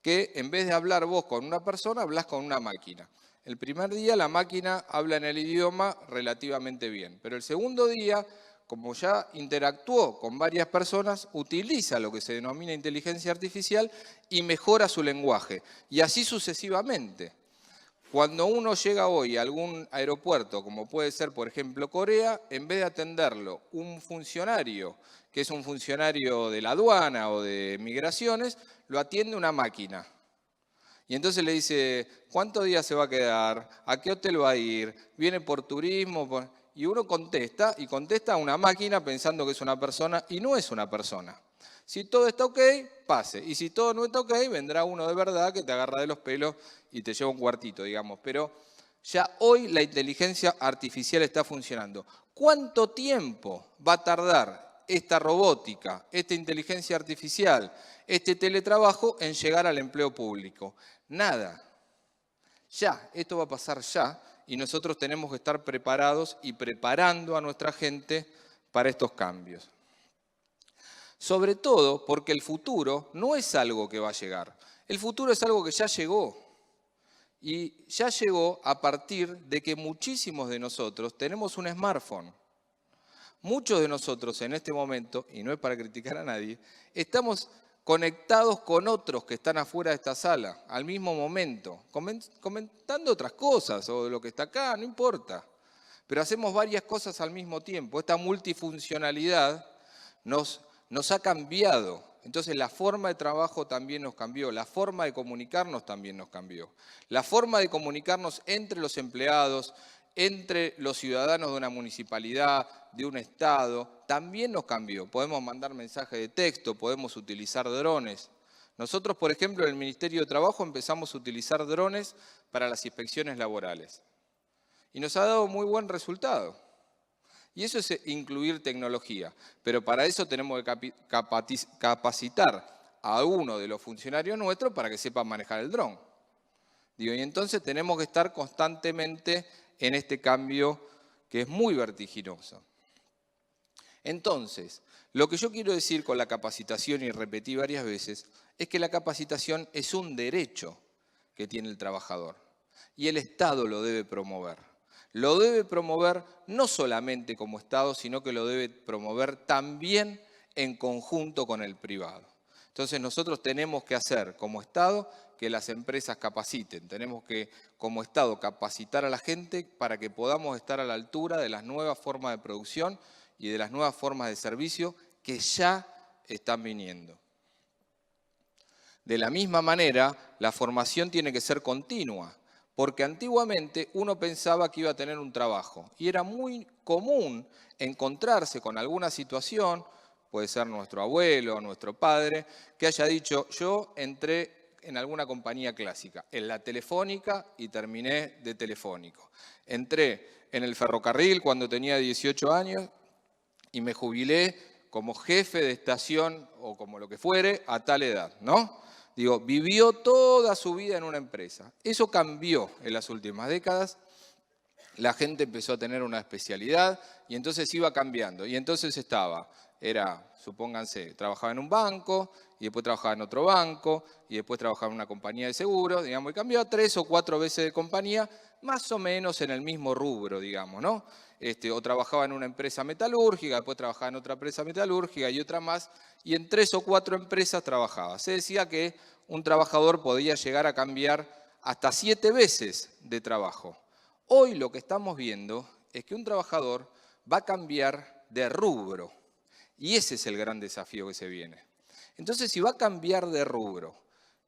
S6: que en vez de hablar vos con una persona, hablas con una máquina. El primer día la máquina habla en el idioma relativamente bien, pero el segundo día, como ya interactuó con varias personas, utiliza lo que se denomina inteligencia artificial y mejora su lenguaje. Y así sucesivamente. Cuando uno llega hoy a algún aeropuerto, como puede ser, por ejemplo, Corea, en vez de atenderlo un funcionario, que es un funcionario de la aduana o de migraciones, lo atiende una máquina. Y entonces le dice, ¿cuántos días se va a quedar? ¿A qué hotel va a ir? ¿Viene por turismo? Y uno contesta, y contesta a una máquina pensando que es una persona, y no es una persona. Si todo está ok, pase. Y si todo no está ok, vendrá uno de verdad que te agarra de los pelos y te lleva un cuartito, digamos. Pero ya hoy la inteligencia artificial está funcionando. ¿Cuánto tiempo va a tardar esta robótica, esta inteligencia artificial, este teletrabajo en llegar al empleo público? Nada. Ya, esto va a pasar ya y nosotros tenemos que estar preparados y preparando a nuestra gente para estos cambios. Sobre todo porque el futuro no es algo que va a llegar. El futuro es algo que ya llegó. Y ya llegó a partir de que muchísimos de nosotros tenemos un smartphone. Muchos de nosotros en este momento, y no es para criticar a nadie, estamos conectados con otros que están afuera de esta sala, al mismo momento, comentando otras cosas o lo que está acá, no importa. Pero hacemos varias cosas al mismo tiempo. Esta multifuncionalidad nos ha cambiado Entonces la forma de trabajo también nos cambió, la forma de comunicarnos también nos cambió. La forma de comunicarnos entre los empleados, entre los ciudadanos de una municipalidad, de un estado, también nos cambió. Podemos mandar mensajes de texto, podemos utilizar drones. Nosotros, por ejemplo, en el Ministerio de Trabajo empezamos a utilizar drones para las inspecciones laborales. Y nos ha dado muy buen resultado. Y eso es incluir tecnología. Pero para eso tenemos que capacitar a uno de los funcionarios nuestros para que sepa manejar el dron. Y entonces tenemos que estar constantemente en este cambio que es muy vertiginoso. Entonces, lo que yo quiero decir con la capacitación, y repetí varias veces, es que la capacitación es un derecho que tiene el trabajador y el Estado lo debe promover. Lo debe promover no solamente como Estado, sino que lo debe promover también en conjunto con el privado. Entonces nosotros tenemos que hacer como Estado que las empresas capaciten. Tenemos que como Estado capacitar a la gente para que podamos estar a la altura de las nuevas formas de producción y de las nuevas formas de servicio que ya están viniendo. De la misma manera, la formación tiene que ser continua, porque antiguamente uno pensaba que iba a tener un trabajo y era muy común encontrarse con alguna situación, puede ser nuestro abuelo o nuestro padre, que haya dicho, yo entré en alguna compañía clásica, en la Telefónica y terminé de telefónico. Entré en el ferrocarril cuando tenía 18 años y me jubilé como jefe de estación o como lo que fuere a tal edad, ¿no? Digo, vivió toda su vida en una empresa. Eso cambió en las últimas décadas. La gente empezó a tener una especialidad y entonces iba cambiando. Y entonces supónganse, trabajaba en un banco y después trabajaba en otro banco y después trabajaba en una compañía de seguros, digamos, y cambió 3 o 4 veces de compañía, más o menos en el mismo rubro, digamos, ¿no? O trabajaba en una empresa metalúrgica, después trabajaba en otra empresa metalúrgica y otra más, y en 3 o 4 empresas trabajaba. Se decía que un trabajador podía llegar a cambiar hasta 7 veces de trabajo. Hoy lo que estamos viendo es que un trabajador va a cambiar de rubro, y ese es el gran desafío que se viene. Entonces, si va a cambiar de rubro,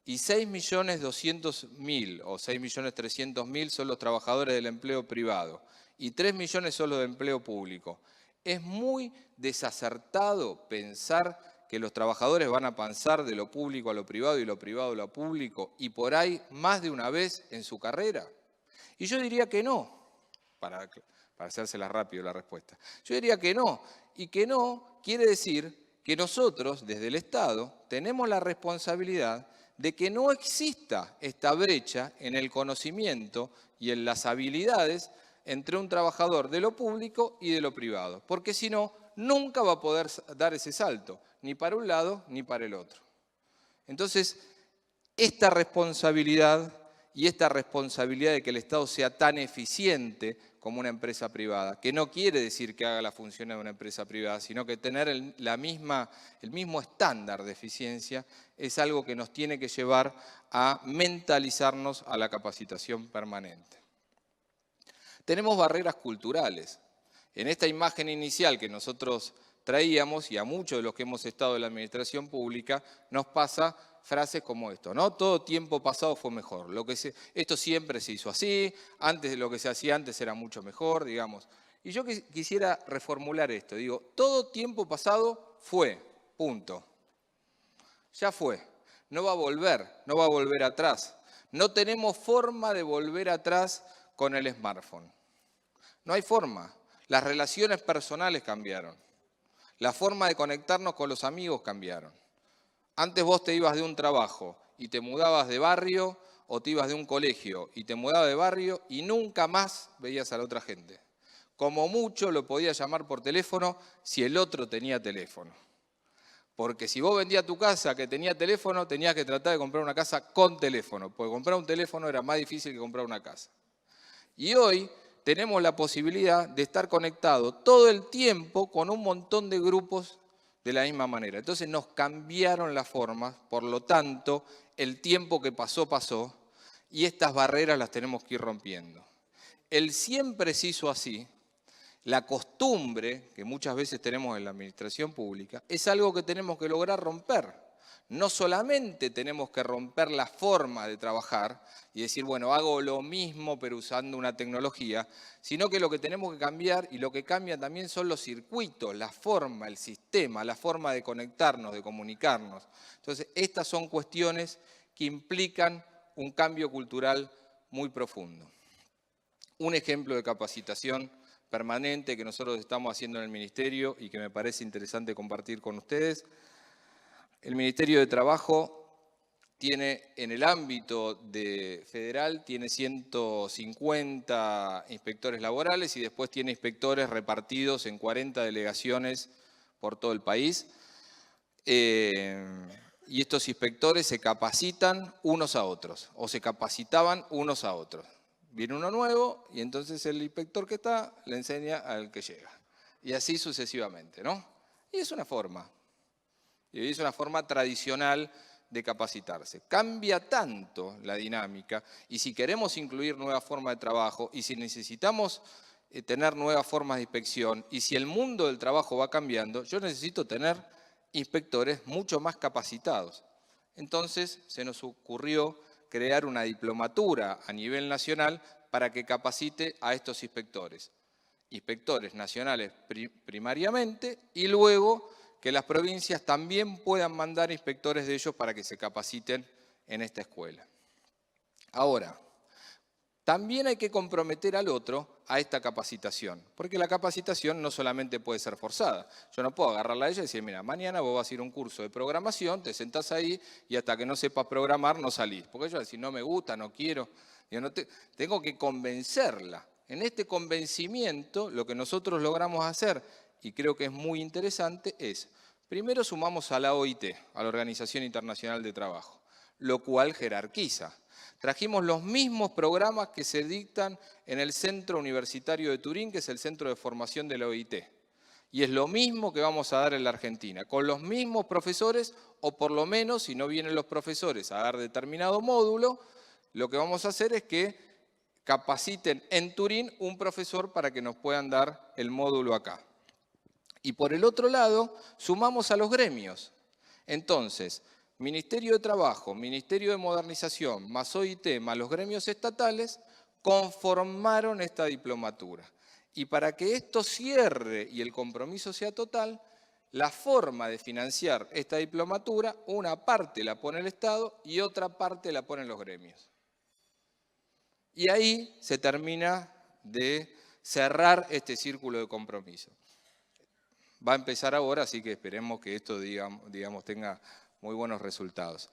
S6: y 6.200.000 o 6.300.000 son los trabajadores del empleo privado, y 3 millones son los de empleo público, es muy desacertado pensar que los trabajadores van a pasar de lo público a lo privado y lo privado a lo público, y por ahí más de una vez en su carrera. Y yo diría que no, para hacérsela rápido la respuesta. Yo diría que no, y que no quiere decir que nosotros, desde el Estado, tenemos la responsabilidad de que no exista esta brecha en el conocimiento y en las habilidades entre un trabajador de lo público y de lo privado, porque si no, nunca va a poder dar ese salto, ni para un lado ni para el otro. Entonces, esta responsabilidad y esta responsabilidad de que el Estado sea tan eficiente como una empresa privada, que no quiere decir que haga las funciones de una empresa privada, sino que tener el mismo estándar de eficiencia es algo que nos tiene que llevar a mentalizarnos a la capacitación permanente. Tenemos barreras culturales. En esta imagen inicial que nosotros traíamos, y a muchos de los que hemos estado en la administración pública, nos pasa frases como esto, ¿no? Todo tiempo pasado fue mejor. Esto siempre se hizo así, antes de lo que se hacía antes era mucho mejor, digamos. Y yo quisiera reformular esto. Digo, todo tiempo pasado fue, punto. Ya fue. No va a volver atrás. No tenemos forma de volver atrás con el smartphone. No hay forma. Las relaciones personales cambiaron. La forma de conectarnos con los amigos cambiaron. Antes vos te ibas de un trabajo y te mudabas de barrio, o te ibas de un colegio y te mudabas de barrio y nunca más veías a la otra gente. Como mucho lo podías llamar por teléfono si el otro tenía teléfono. Porque si vos vendías tu casa que tenía teléfono, tenías que tratar de comprar una casa con teléfono, porque comprar un teléfono era más difícil que comprar una casa. Y hoy tenemos la posibilidad de estar conectados todo el tiempo con un montón de grupos de la misma manera. Entonces nos cambiaron las formas, por lo tanto, el tiempo que pasó, pasó, y estas barreras las tenemos que ir rompiendo. El siempre se hizo así, la costumbre que muchas veces tenemos en la administración pública, es algo que tenemos que lograr romper. No solamente tenemos que romper la forma de trabajar y decir, bueno, hago lo mismo pero usando una tecnología, sino que lo que tenemos que cambiar y lo que cambia también son los circuitos, la forma, el sistema, la forma de conectarnos, de comunicarnos. Entonces, estas son cuestiones que implican un cambio cultural muy profundo. Un ejemplo de capacitación permanente que nosotros estamos haciendo en el Ministerio y que me parece interesante compartir con ustedes. El Ministerio de Trabajo tiene, en el ámbito federal, tiene 150 inspectores laborales y después tiene inspectores repartidos en 40 delegaciones por todo el país. Y estos inspectores se capacitan unos a otros, o se capacitaban unos a otros. Viene uno nuevo y entonces el inspector que está le enseña al que llega. Y así sucesivamente, ¿no? Y es una forma. Y es una forma tradicional de capacitarse. Cambia tanto la dinámica y si queremos incluir nuevas formas de trabajo y si necesitamos tener nuevas formas de inspección y si el mundo del trabajo va cambiando, yo necesito tener inspectores mucho más capacitados. Entonces se nos ocurrió crear una diplomatura a nivel nacional para que capacite a estos inspectores. Inspectores nacionales primariamente y luego que las provincias también puedan mandar inspectores de ellos para que se capaciten en esta escuela. Ahora, también hay que comprometer al otro a esta capacitación, porque la capacitación no solamente puede ser forzada. Yo no puedo agarrarla a ella y decir, mira, mañana vos vas a ir a un curso de programación, te sentás ahí y hasta que no sepas programar no salís. Porque ella va a decir, no me gusta, no quiero. Tengo que convencerla. En este convencimiento, lo que nosotros logramos hacer, y creo que es muy interesante, es, primero sumamos a la OIT, a la Organización Internacional de Trabajo, lo cual jerarquiza. Trajimos los mismos programas que se dictan en el Centro Universitario de Turín, que es el centro de formación de la OIT. Y es lo mismo que vamos a dar en la Argentina, con los mismos profesores, o por lo menos, si no vienen los profesores a dar determinado módulo, lo que vamos a hacer es que capaciten en Turín un profesor para que nos puedan dar el módulo acá. Y por el otro lado, sumamos a los gremios. Entonces, Ministerio de Trabajo, Ministerio de Modernización, más OIT, más los gremios estatales, conformaron esta diplomatura. Y para que esto cierre y el compromiso sea total, la forma de financiar esta diplomatura, una parte la pone el Estado y otra parte la ponen los gremios. Y ahí se termina de cerrar este círculo de compromiso. Va a empezar ahora, así que esperemos que esto digamos, tenga muy buenos resultados.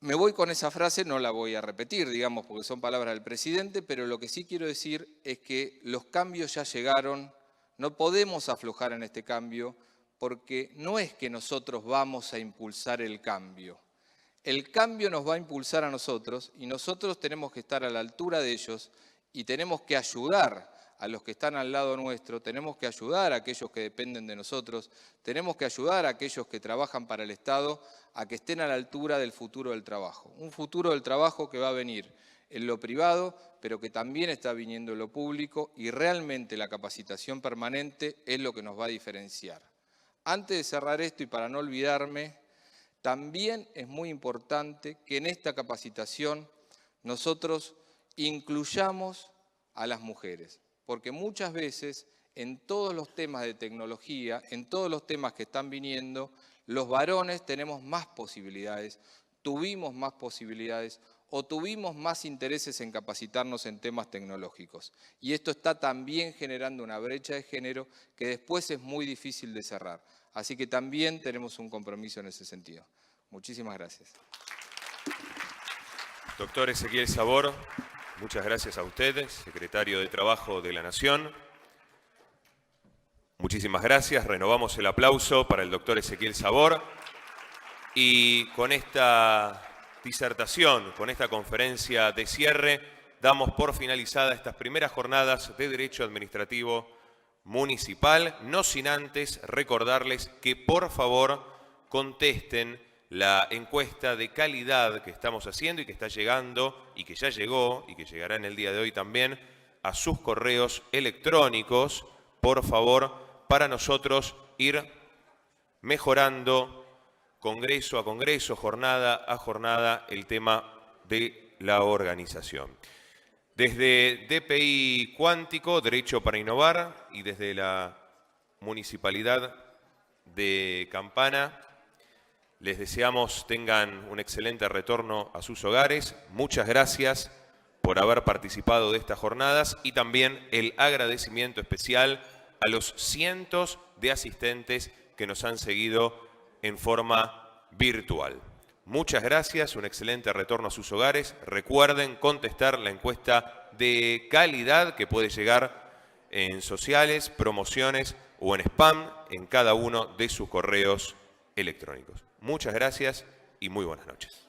S6: Me voy con esa frase, no la voy a repetir, digamos, porque son palabras del presidente, pero lo que sí quiero decir es que los cambios ya llegaron, no podemos aflojar en este cambio, porque no es que nosotros vamos a impulsar el cambio. El cambio nos va a impulsar a nosotros y nosotros tenemos que estar a la altura de ellos y tenemos que ayudar a los que están al lado nuestro, tenemos que ayudar a aquellos que dependen de nosotros, tenemos que ayudar a aquellos que trabajan para el Estado a que estén a la altura del futuro del trabajo. Un futuro del trabajo que va a venir en lo privado, pero que también está viniendo en lo público y realmente la capacitación permanente es lo que nos va a diferenciar. Antes de cerrar esto y para no olvidarme, también es muy importante que en esta capacitación nosotros incluyamos a las mujeres. Porque muchas veces en todos los temas de tecnología, en todos los temas que están viniendo, los varones tenemos más posibilidades, tuvimos más posibilidades o tuvimos más intereses en capacitarnos en temas tecnológicos. Y esto está también generando una brecha de género que después es muy difícil de cerrar. Así que también tenemos un compromiso en ese sentido. Muchísimas gracias.
S1: Doctor Ezequiel Sabor. Muchas gracias a usted, secretario de Trabajo de la Nación. Muchísimas gracias. Renovamos el aplauso para el doctor Ezequiel Sabor. Y con esta disertación, con esta conferencia de cierre, damos por finalizada estas primeras jornadas de Derecho Administrativo Municipal, no sin antes recordarles que por favor contesten la encuesta de calidad que estamos haciendo y que está llegando y que ya llegó y que llegará en el día de hoy también a sus correos electrónicos, por favor, para nosotros ir mejorando congreso a congreso, jornada a jornada, el tema de la organización. Desde DPI Cuántico, Derecho para Innovar, y desde la Municipalidad de Campana, les deseamos tengan un excelente retorno a sus hogares. Muchas gracias por haber participado de estas jornadas y también el agradecimiento especial a los cientos de asistentes que nos han seguido en forma virtual. Muchas gracias, un excelente retorno a sus hogares. Recuerden contestar la encuesta de calidad que puede llegar en sociales, promociones o en spam en cada uno de sus correos electrónicos. Muchas gracias y muy buenas noches.